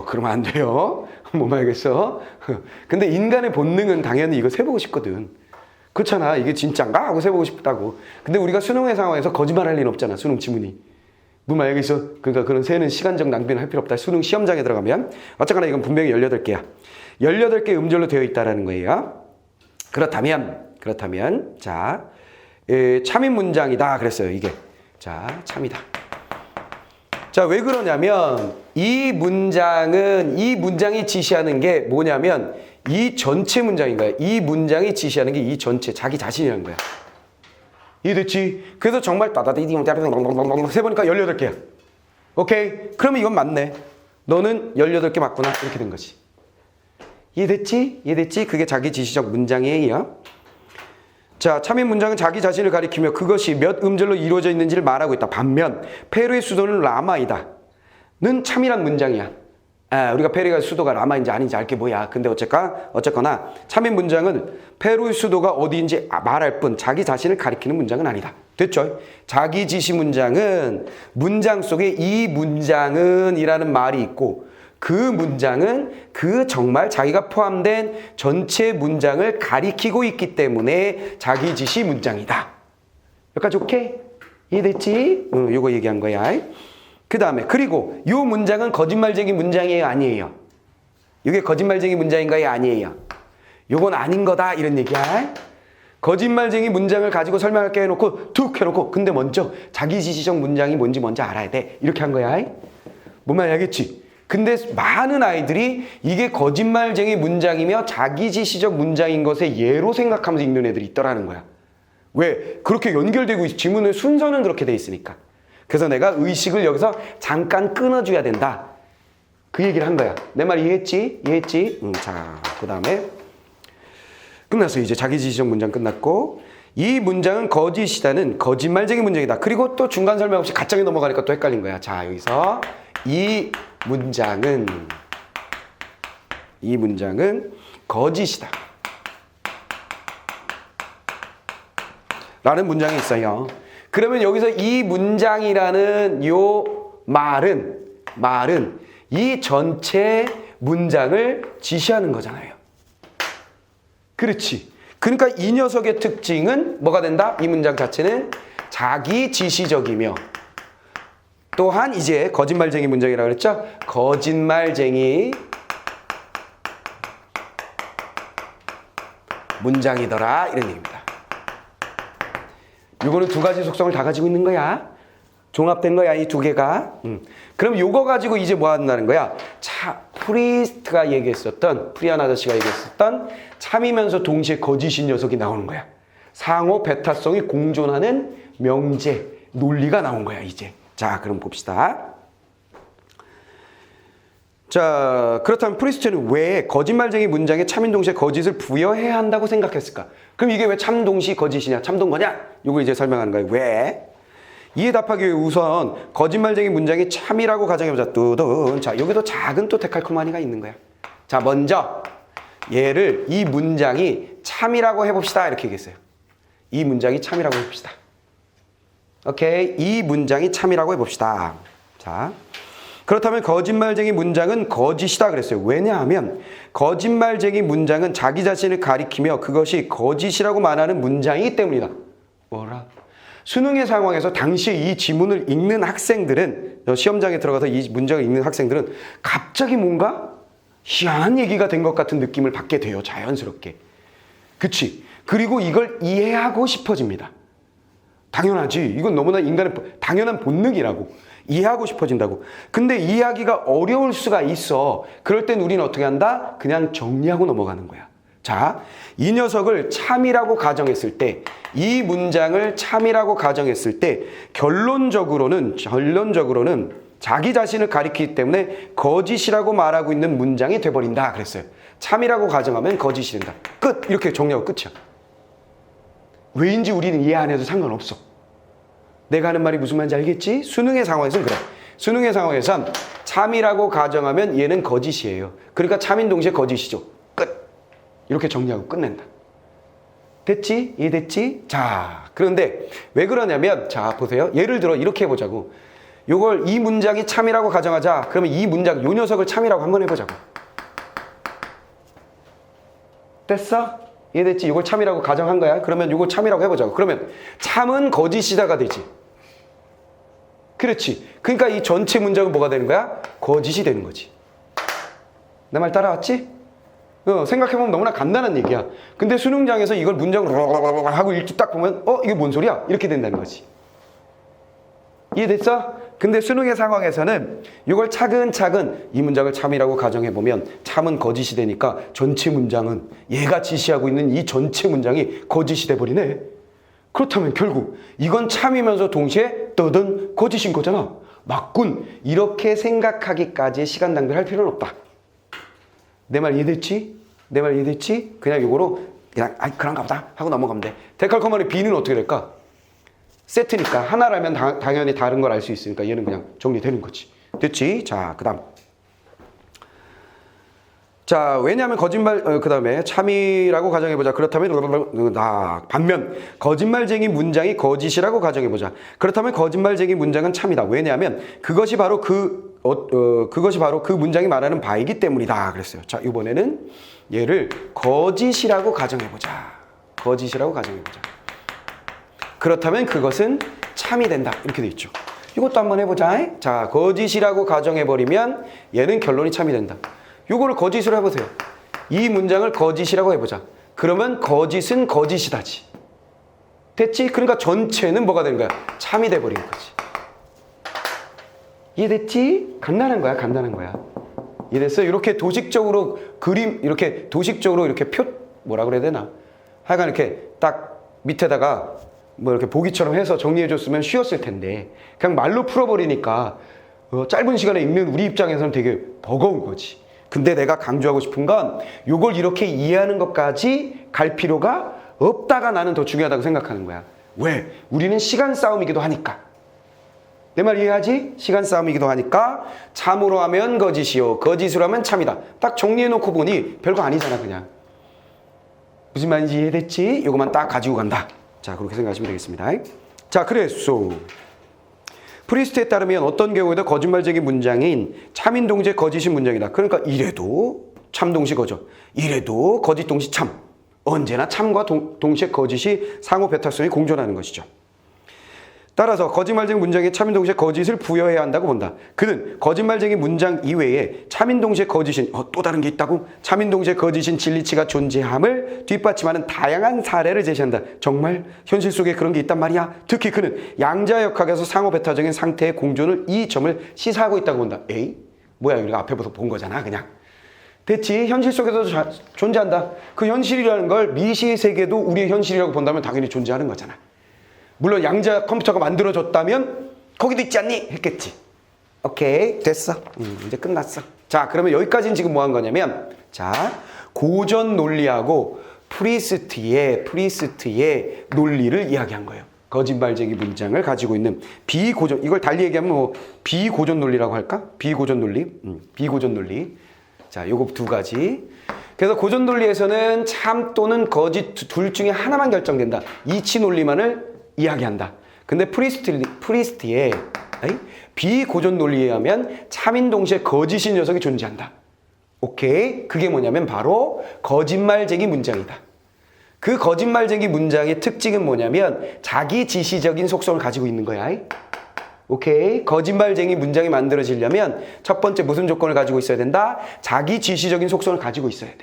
Speaker 1: 그러면 안 돼요. 뭔 말 알겠어? 근데 인간의 본능은 당연히 이거 세보고 싶거든. 그렇잖아. 이게 진짠가? 하고 세보고 싶다고. 근데 우리가 수능의 상황에서 거짓말할 리는 없잖아. 수능 지문이. 무슨 말 알겠어? 그러니까 그런 세는 시간적 낭비는 할 필요 없다. 수능 시험장에 들어가면. 어쨌거나 이건 분명히 18개야. 18개 음절로 되어 있다는 거예요. 그렇다면 자, 참인 문장이다 그랬어요. 이게. 자, 참이다. 자, 왜 그러냐면 이 문장이 지시하는 게 뭐냐면 이 전체 문장인 거야. 이 문장이 지시하는 게 이 전체 자기 자신이라는 거야. 이해됐지? 그래서 정말 따다디디 세보니까 18개야. 오케이? 그러면 이건 맞네. 너는 18개 맞구나. 이렇게 된 거지. 이해됐지? 그게 자기 지시적 문장이에요. 자, 참인 문장은 자기 자신을 가리키며 그것이 몇 음절로 이루어져 있는지를 말하고 있다. 반면 페루의 수도는 라마이다. 는 참이란 문장이야. 우리가 페루가 수도가 라마인지 아닌지 알 게 뭐야. 근데 어쨌거나 참인 문장은 페루의 수도가 어디인지 말할 뿐 자기 자신을 가리키는 문장은 아니다. 됐죠? 자기 지시 문장은 문장 속에 이 문장은 이라는 말이 있고 그 문장은 그 정말 자기가 포함된 전체 문장을 가리키고 있기 때문에 자기 지시 문장이다. 여기까지 오케이? 이해됐지? 요거 얘기한 거야. 그 다음에 그리고 요 문장은 거짓말쟁이 문장이에요? 아니에요? 이게 거짓말쟁이 문장인가요? 아니에요? 요건 아닌 거다 이런 얘기야. 거짓말쟁이 문장을 가지고 설명할게 해놓고 툭 해놓고 근데 먼저 자기 지시적 문장이 뭔지 먼저 알아야 돼. 이렇게 한 거야. 뭔 말인지 알겠지? 근데 많은 아이들이 이게 거짓말쟁이 문장이며 자기지시적 문장인 것에 예로 생각하면서 읽는 애들이 있더라는 거야. 왜? 그렇게 연결되고 있어. 지문의 순서는 그렇게 돼 있으니까. 그래서 내가 의식을 여기서 잠깐 끊어줘야 된다. 그 얘기를 한 거야. 내 말 이해했지? 자, 그 다음에 끝났어. 이제 자기지시적 문장 끝났고 이 문장은 거짓이다는 거짓말쟁이 문장이다. 그리고 또 중간 설명 없이 가정에 넘어가니까 또 헷갈린 거야. 자, 여기서 이 문장은 거짓이다 라는 문장이 있어요. 그러면 여기서 이 문장이라는 요 말은 이 전체 문장을 지시하는 거잖아요. 그렇지. 그러니까 이 녀석의 특징은 뭐가 된다? 이 문장 자체는 자기 지시적이며 또한 이제 거짓말쟁이 문장이라고 그랬죠? 거짓말쟁이 문장이더라 이런 얘기입니다. 요거는 두 가지 속성을 다 가지고 있는 거야. 종합된 거야, 이 두 개가. 그럼 요거 가지고 이제 뭐 한다는 거야? 프리스트가 얘기했었던, 프리안 아저씨가 얘기했었던 참이면서 동시에 거짓인 녀석이 나오는 거야. 상호 배타성이 공존하는 명제, 논리가 나온 거야, 이제. 자, 그럼 봅시다. 자, 그렇다면 프리스트는 왜 거짓말쟁이 문장에 참인 동시에 거짓을 부여해야 한다고 생각했을까? 그럼 이게 왜 참 동시 거짓이냐, 참동 거냐? 요거 이제 설명하는 거예요. 왜? 이에 답하기 위해 우선 거짓말쟁이 문장이 참이라고 가정해보자. 뚜둔. 자, 여기도 작은 또 데칼코마니가 있는 거야. 자, 먼저 얘를 이 문장이 참이라고 해봅시다. 이렇게 얘기했어요. 이 문장이 참이라고 해봅시다. 오케이. 이 문장이 참이라고 해봅시다. 자, 그렇다면 거짓말쟁이 문장은 거짓이다 그랬어요. 왜냐하면 거짓말쟁이 문장은 자기 자신을 가리키며 그것이 거짓이라고 말하는 문장이기 때문이다. 뭐라? 수능의 상황에서 당시에 이 지문을 읽는 학생들은, 시험장에 들어가서 이 문장을 읽는 학생들은 갑자기 뭔가 희한한 얘기가 된 것 같은 느낌을 받게 돼요. 자연스럽게. 그치? 그리고 이걸 이해하고 싶어집니다. 당연하지. 이건 너무나 인간의 당연한 본능이라고. 이해하고 싶어진다고. 근데 이해하기가 어려울 수가 있어. 그럴 땐 우리는 어떻게 한다? 그냥 정리하고 넘어가는 거야. 자, 이 녀석을 참이라고 가정했을 때, 이 문장을 참이라고 가정했을 때 결론적으로는 자기 자신을 가리키기 때문에 거짓이라고 말하고 있는 문장이 돼버린다 그랬어요. 참이라고 가정하면 거짓이 된다. 끝! 이렇게 정리하고 끝이야. 왜인지 우리는 이해 안 해도 상관없어. 내가 하는 말이 무슨 말인지 알겠지? 수능의 상황에서는 그래. 수능의 상황에선 참이라고 가정하면 얘는 거짓이에요. 그러니까 참인 동시에 거짓이죠. 끝! 이렇게 정리하고 끝낸다. 됐지? 이해됐지? 자, 그런데 왜 그러냐면, 자, 보세요. 예를 들어 이렇게 해보자고. 요걸 이 문장이 참이라고 가정하자. 그러면 이 문장, 요 녀석을 참이라고 한번 해보자고. 됐어? 이해됐지? 이걸 참이라고 가정한 거야. 그러면 이걸 참이라고 해보자고. 그러면 참은 거짓이다가 되지. 그렇지. 그러니까 이 전체 문장은 뭐가 되는 거야? 거짓이 되는 거지. 내 말 따라왔지? 생각해보면 너무나 간단한 얘기야. 근데 수능장에서 이걸 문장으로 하고 읽기 딱 보면 이게 뭔 소리야? 이렇게 된다는 거지. 이해됐어? 근데 수능의 상황에서는 이걸 차근차근 이 문장을 참이라고 가정해보면 참은 거짓이 되니까 전체 문장은 얘가 지시하고 있는 이 전체 문장이 거짓이 돼버리네. 그렇다면 결국 이건 참이면서 동시에 떠든 거짓인 거잖아. 맞군. 이렇게 생각하기까지 시간 낭비를 할 필요는 없다. 내 말 이해됐지? 내 말 이해됐지? 그냥 이거로 그냥 그런가 보다 하고 넘어가면 돼. 데칼코마니 B는 어떻게 될까? 세트니까 하나라면 당연히 다른 걸 알 수 있으니까 얘는 그냥 정리되는 거지. 됐지? 자, 그 다음. 자, 왜냐하면 그 다음에 참이라고 가정해보자. 그렇다면 반면 거짓말쟁이 문장이 거짓이라고 가정해보자. 그렇다면 거짓말쟁이 문장은 참이다. 왜냐하면 그것이 바로 그것이 바로 그 문장이 말하는 바이기 때문이다 그랬어요. 자, 이번에는 얘를 거짓이라고 가정해보자. 거짓이라고 가정해보자. 그렇다면 그것은 참이 된다. 이렇게 돼 있죠. 이것도 한번 해보자. 자, 거짓이라고 가정해버리면 얘는 결론이 참이 된다. 요거를 거짓으로 해보세요. 이 문장을 거짓이라고 해보자. 그러면 거짓은 거짓이다지. 됐지? 그러니까 전체는 뭐가 되는 거야? 참이 돼버린 거지. 이해됐지? 간단한 거야, 간단한 거야. 이해됐어? 이렇게 도식적으로 이렇게 도식적으로 이렇게 뭐라 그래야 되나? 하여간 이렇게 딱 밑에다가 뭐 이렇게 보기처럼 해서 정리해줬으면 쉬웠을 텐데 그냥 말로 풀어버리니까 짧은 시간에 읽는 우리 입장에서는 되게 버거운 거지. 근데 내가 강조하고 싶은 건 이걸 이렇게 이해하는 것까지 갈 필요가 없다가 나는 더 중요하다고 생각하는 거야. 왜? 우리는 시간 싸움이기도 하니까. 내 말 이해하지? 시간 싸움이기도 하니까 참으로 하면 거짓이요 거짓으로 하면 참이다. 딱 정리해놓고 보니 별거 아니잖아 그냥. 무슨 말인지 이해됐지? 이거만 딱 가지고 간다. 자, 그렇게 생각하시면 되겠습니다. 자, 그래서 프리스트에 따르면 어떤 경우에도 거짓말쟁이 문장인 참인 동시에 거짓인 문장이다. 그러니까 이래도 참 동시 거죠. 이래도 거짓 동시 참. 언제나 참과 동시에 거짓이 상호 배타성이 공존하는 것이죠. 따라서 거짓말쟁이 문장에 참인 동시에 거짓을 부여해야 한다고 본다. 그는 거짓말쟁이 문장 이외에 참인 동시에 거짓인 또 다른 게 있다고? 참인 동시에 거짓인 진리치가 존재함을 뒷받침하는 다양한 사례를 제시한다. 정말 현실 속에 그런 게 있단 말이야. 특히 그는 양자역학에서 상호 배타적인 상태의 공존을 이 점을 시사하고 있다고 본다. 에이? 뭐야, 우리가 앞에부터 본 거잖아 그냥. 됐지? 현실 속에서도 존재한다. 그 현실이라는 걸 미시의 세계도 우리의 현실이라고 본다면 당연히 존재하는 거잖아. 물론 양자 컴퓨터가 만들어졌다면 거기도 있지 않니? 했겠지. 오케이, 됐어. 이제 끝났어. 자, 그러면 여기까지는 지금 뭐 한 거냐면, 자, 고전 논리하고 프리스트의 논리를 이야기한 거예요. 거짓말쟁이 문장을 가지고 있는 비고전, 이걸 달리 얘기하면 뭐 비고전 논리라고 할까? 비고전 논리. 자, 요거 두 가지. 그래서 고전 논리에서는 참 또는 거짓 둘 중에 하나만 결정된다. 이치 논리만을 이야기한다. 근데 프리스트의 비고전 논리에 의하면 참인 동시에 거짓인 녀석이 존재한다. 오케이? 그게 뭐냐면 바로 거짓말쟁이 문장이다. 그 거짓말쟁이 문장의 특징은 뭐냐면 자기 지시적인 속성을 가지고 있는 거야. 오케이? 거짓말쟁이 문장이 만들어지려면 첫 번째 무슨 조건을 가지고 있어야 된다? 자기 지시적인 속성을 가지고 있어야 돼.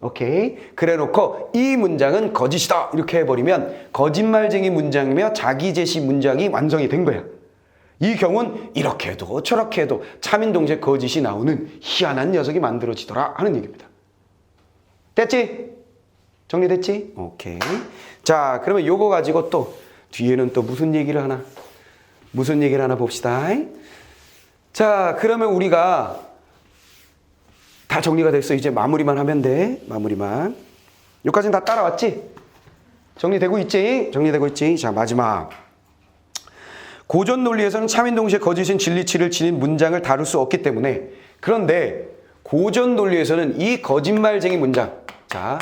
Speaker 1: 오케이? 그래 놓고 이 문장은 거짓이다 이렇게 해버리면 거짓말쟁이 문장이며 자기 제시 문장이 완성이 된 거야. 이 경우는 이렇게 해도 저렇게 해도 참인 동시에 거짓이 나오는 희한한 녀석이 만들어지더라 하는 얘기입니다. 됐지? 정리됐지? 오케이. 자, 그러면 요거 가지고 또 뒤에는 또 무슨 얘기를 하나 봅시다. 자, 그러면 우리가 다 정리가 됐어. 이제 마무리만 하면 돼. 마무리만. 여기까지는 다 따라왔지? 정리되고 있지? 자, 마지막. 고전 논리에서는 참인 동시에 거짓인 진리치를 지닌 문장을 다룰 수 없기 때문에, 그런데 고전 논리에서는 이 거짓말쟁이 문장, 자,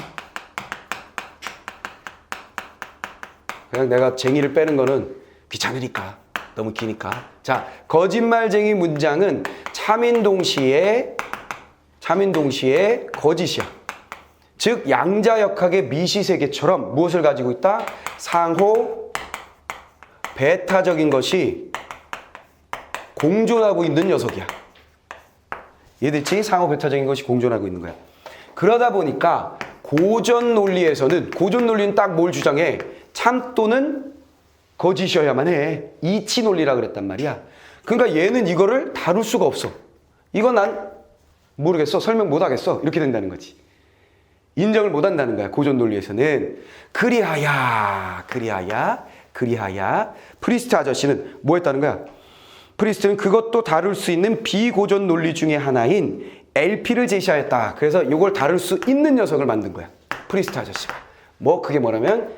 Speaker 1: 그냥 내가 쟁이를 빼는 거는 귀찮으니까, 너무 기니까. 자, 거짓말쟁이 문장은 참인 동시에 거짓이야. 즉 양자역학의 미시세계처럼 무엇을 가지고 있다? 상호 배타적인 것이 공존하고 있는 녀석이야. 이해됐지? 상호 배타적인 것이 공존하고 있는 거야. 그러다 보니까 고전 논리는 딱 뭘 주장해? 참 또는 거짓이어야만 해. 이치 논리라 그랬단 말이야. 그러니까 얘는 이거를 다룰 수가 없어. 이거 난 모르겠어. 설명 못 하겠어. 이렇게 된다는 거지. 인정을 못 한다는 거야. 고전 논리에서는. 그리하야. 프리스트 아저씨는 뭐 했다는 거야? 프리스트는 그것도 다룰 수 있는 비고전 논리 중에 하나인 LP를 제시하였다. 그래서 이걸 다룰 수 있는 녀석을 만든 거야. 프리스트 아저씨가. 그게 뭐냐면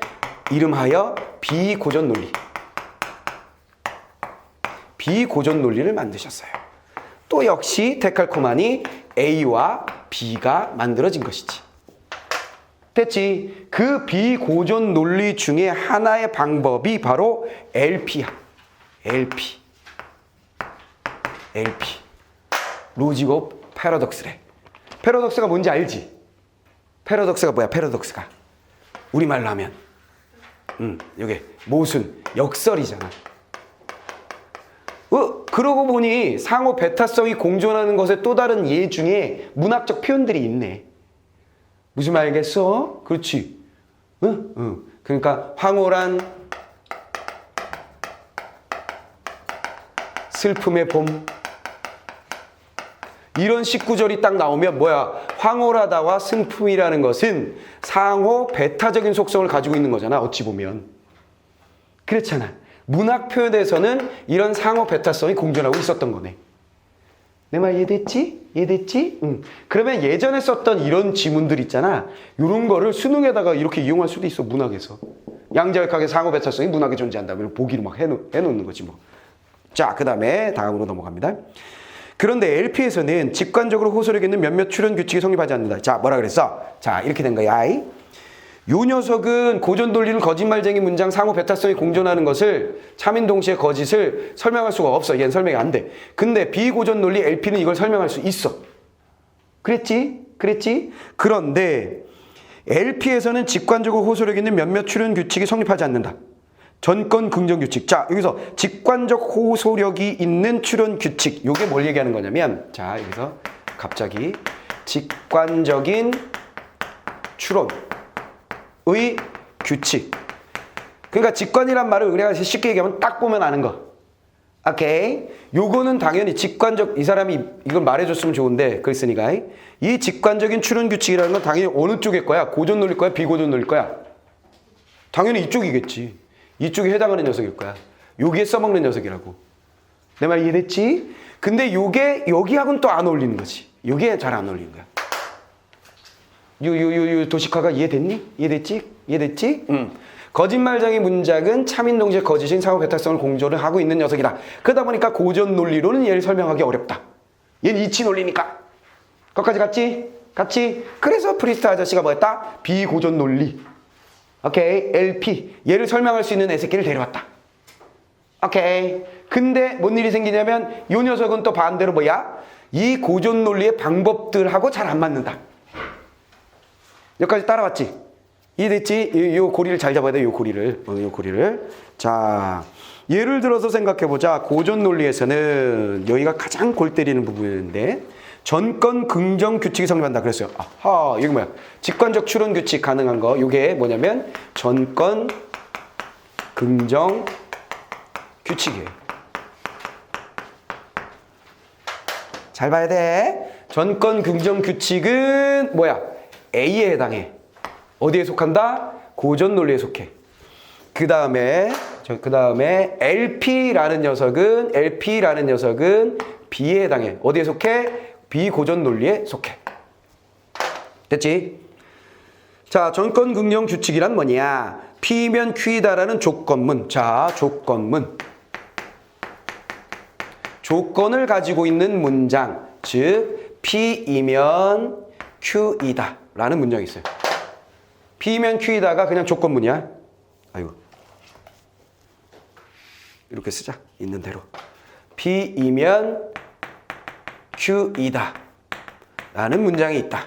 Speaker 1: 이름하여 비고전 논리를 만드셨어요. 또 역시 데칼코마니 A와 B가 만들어진 것이지. 됐지? 그 비고전 논리 중에 하나의 방법이 바로 LP야. LP. 로직 오브 패러독스래. 패러독스가 뭔지 알지? 패러독스가 뭐야? 패러독스가 우리말로 하면 이게 모순, 역설이잖아. 그러고 보니 상호 배타성이 공존하는 것의 또 다른 예 중에 문학적 표현들이 있네. 무슨 말겠어? 그렇지. 그러니까 황홀한 슬픔의 봄, 이런 식구절이 딱 나오면 뭐야? 황홀하다와 슬픔이라는 것은 상호 배타적인 속성을 가지고 있는 거잖아. 어찌 보면. 그렇잖아. 문학 표현에서는 이런 상호 배타성이 공존하고 있었던 거네. 내 말 이해됐지? 그러면 예전에 썼던 이런 지문들 있잖아. 이런 거를 수능에다가 이렇게 이용할 수도 있어. 문학에서. 양자역학의 상호 배타성이 문학에 존재한다. 이런 보기로 막 해놓는 거지 뭐. 자, 그 다음에 다음으로 넘어갑니다. 그런데 LP에서는 직관적으로 호소력 있는 몇몇 출현 규칙이 성립하지 않는다. 자, 뭐라 그랬어? 자, 이렇게 된 거야. 요 녀석은 고전 논리는 거짓말쟁이 문장 상호 배타성이 공존하는 것을 참인 동시에 거짓을 설명할 수가 없어. 얘는 설명이 안 돼. 근데 비고전 논리 LP는 이걸 설명할 수 있어. 그랬지? 그런데 LP에서는 직관적으로 호소력 있는 몇몇 출현 규칙이 성립하지 않는다. 전권 긍정 규칙. 자, 여기서 직관적 호소력이 있는 출현 규칙. 요게 뭘 얘기하는 거냐면, 자, 여기서 갑자기 직관적인 추론의 규칙. 그러니까 직관이란 말을 우리가 쉽게 얘기하면 딱 보면 아는 거. 오케이. 요거는 당연히 직관적, 이 사람이 이걸 말해줬으면 좋은데, 그랬으니까. 이 직관적인 추론 규칙이라는 건 당연히 어느 쪽일 거야? 고전 논리일 거야? 비고전 논리일 거야? 당연히 이쪽이겠지. 이쪽에 해당하는 녀석일 거야. 여기에 써먹는 녀석이라고. 내 말 이해됐지? 근데 요게 여기하고는 또 안 어울리는 거지. 요게 잘 안 어울리는 거야. 도식화가 이해됐니? 이해됐지? 이해됐지? 거짓말장애 문장은 참인 동시에 거짓인 사고 배타성을 공조를 하고 있는 녀석이다. 그러다 보니까 고전 논리로는 얘를 설명하기 어렵다. 얘는 이치 논리니까. 거기까지 갔지? 갔지? 그래서 프리스트 아저씨가 뭐 했다? 비고전 논리. 오케이. LP. 얘를 설명할 수 있는 애새끼를 데려왔다. 오케이. 근데 뭔 일이 생기냐면 요 녀석은 또 반대로 뭐야? 이 고전 논리의 방법들하고 잘 안 맞는다. 여기까지 따라왔지? 이해됐지? 요 고리를 잘 잡아야 돼. 요 고리를. 요 고리를. 자, 예를 들어서 생각해보자. 고전 논리에서는 여기가 가장 골 때리는 부분인데 전권 긍정 규칙이 성립한다 그랬어요. 아하, 이게 뭐야? 직관적 추론 규칙 가능한 거. 이게 뭐냐면 전권 긍정 규칙이에요. 잘 봐야 돼. 전권 긍정 규칙은 뭐야? A에 해당해. 어디에 속한다? 고전 논리에 속해. 그 다음에 LP라는 녀석은 B에 해당해. 어디에 속해? 비고전 논리에 속해. 됐지? 자, 전권 긍정 규칙이란 뭐냐? P면 Q이다라는 조건문. 자, 조건문. 조건을 가지고 있는 문장. 즉, P이면 Q이다 라는 문장이 있어요. P면 Q이다가 그냥 조건문이야. 아이고. 이렇게 쓰자. 있는 대로. P이면 Q이다 라는 문장이 있다.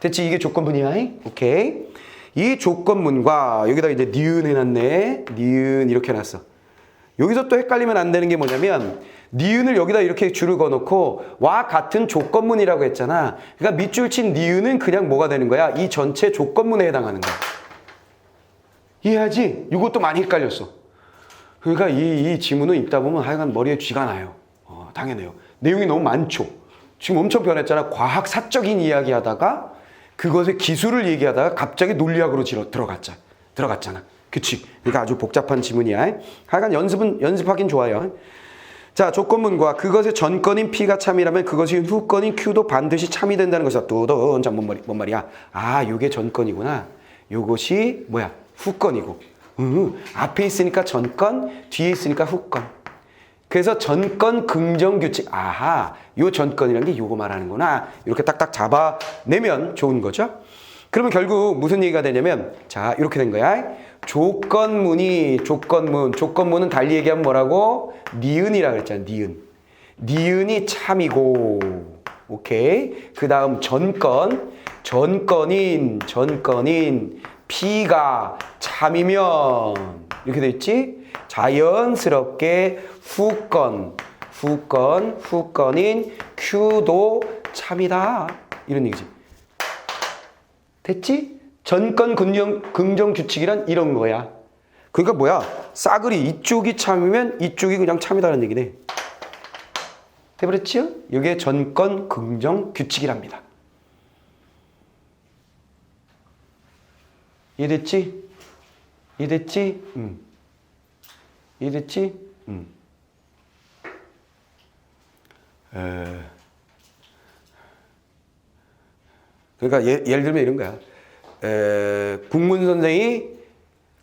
Speaker 1: 됐지? 이게 조건문이야. 오케이. 이 조건문과 여기다 이제 니은 해놨네. 니은 이렇게 해놨어. 여기서 또 헷갈리면 안 되는 게 뭐냐면 니은을 여기다 이렇게 줄을 그어놓고 와 같은 조건문이라고 했잖아. 그러니까 밑줄 친 니은은 그냥 뭐가 되는 거야? 이 전체 조건문에 해당하는 거야. 이해하지? 이것도 많이 헷갈렸어. 그러니까 이 지문은 읽다 보면 하여간 머리에 쥐가 나요. 당연해요. 내용이 너무 많죠. 지금 엄청 변했잖아. 과학 사적인 이야기 하다가 그것의 기술을 얘기하다가 갑자기 논리학으로 들어갔잖아. 그치? 그러니까 아주 복잡한 지문이야. 하여간 연습하긴 좋아요. 자, 조건문과 그것의 전건인 P가 참이라면 그것이 후건인 Q도 반드시 참이 된다는 것이다. 뚜둔. 자, 뭔 말이야? 아, 요게 전건이구나. 요것이 뭐야? 후건이고. 앞에 있으니까 전건, 뒤에 있으니까 후건. 그래서 전건 긍정 규칙. 아하, 요 전건이라는 게 요거 말하는구나. 이렇게 딱딱 잡아내면 좋은 거죠. 그러면 결국 무슨 얘기가 되냐면, 자, 이렇게 된 거야. 조건문은 달리 얘기하면 뭐라고? 니은이라 그랬잖아, 니은. 니은이 참이고, 오케이. 그 다음 전건인 P가 참이면, 이렇게 돼 있지? 자연스럽게 후건인 Q도 참이다. 이런 얘기지. 됐지? 전권 긍정 규칙이란 이런 거야. 그러니까 뭐야? 싸그리 이쪽이 참이면 이쪽이 그냥 참이다라는 얘기네. 돼버렸지요? 이게 전권 긍정 규칙이랍니다. 이해됐지? 이해됐지? 이해됐지? 그러니까 예를 들면 이런 거야. 국문 선생이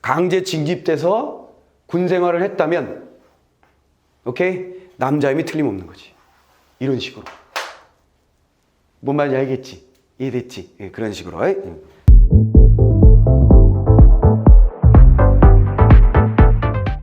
Speaker 1: 강제 징집돼서 군 생활을 했다면, 오케이? 남자임이 틀림없는 거지. 이런 식으로. 뭔 말인지 알겠지? 이해됐지? 그런 식으로.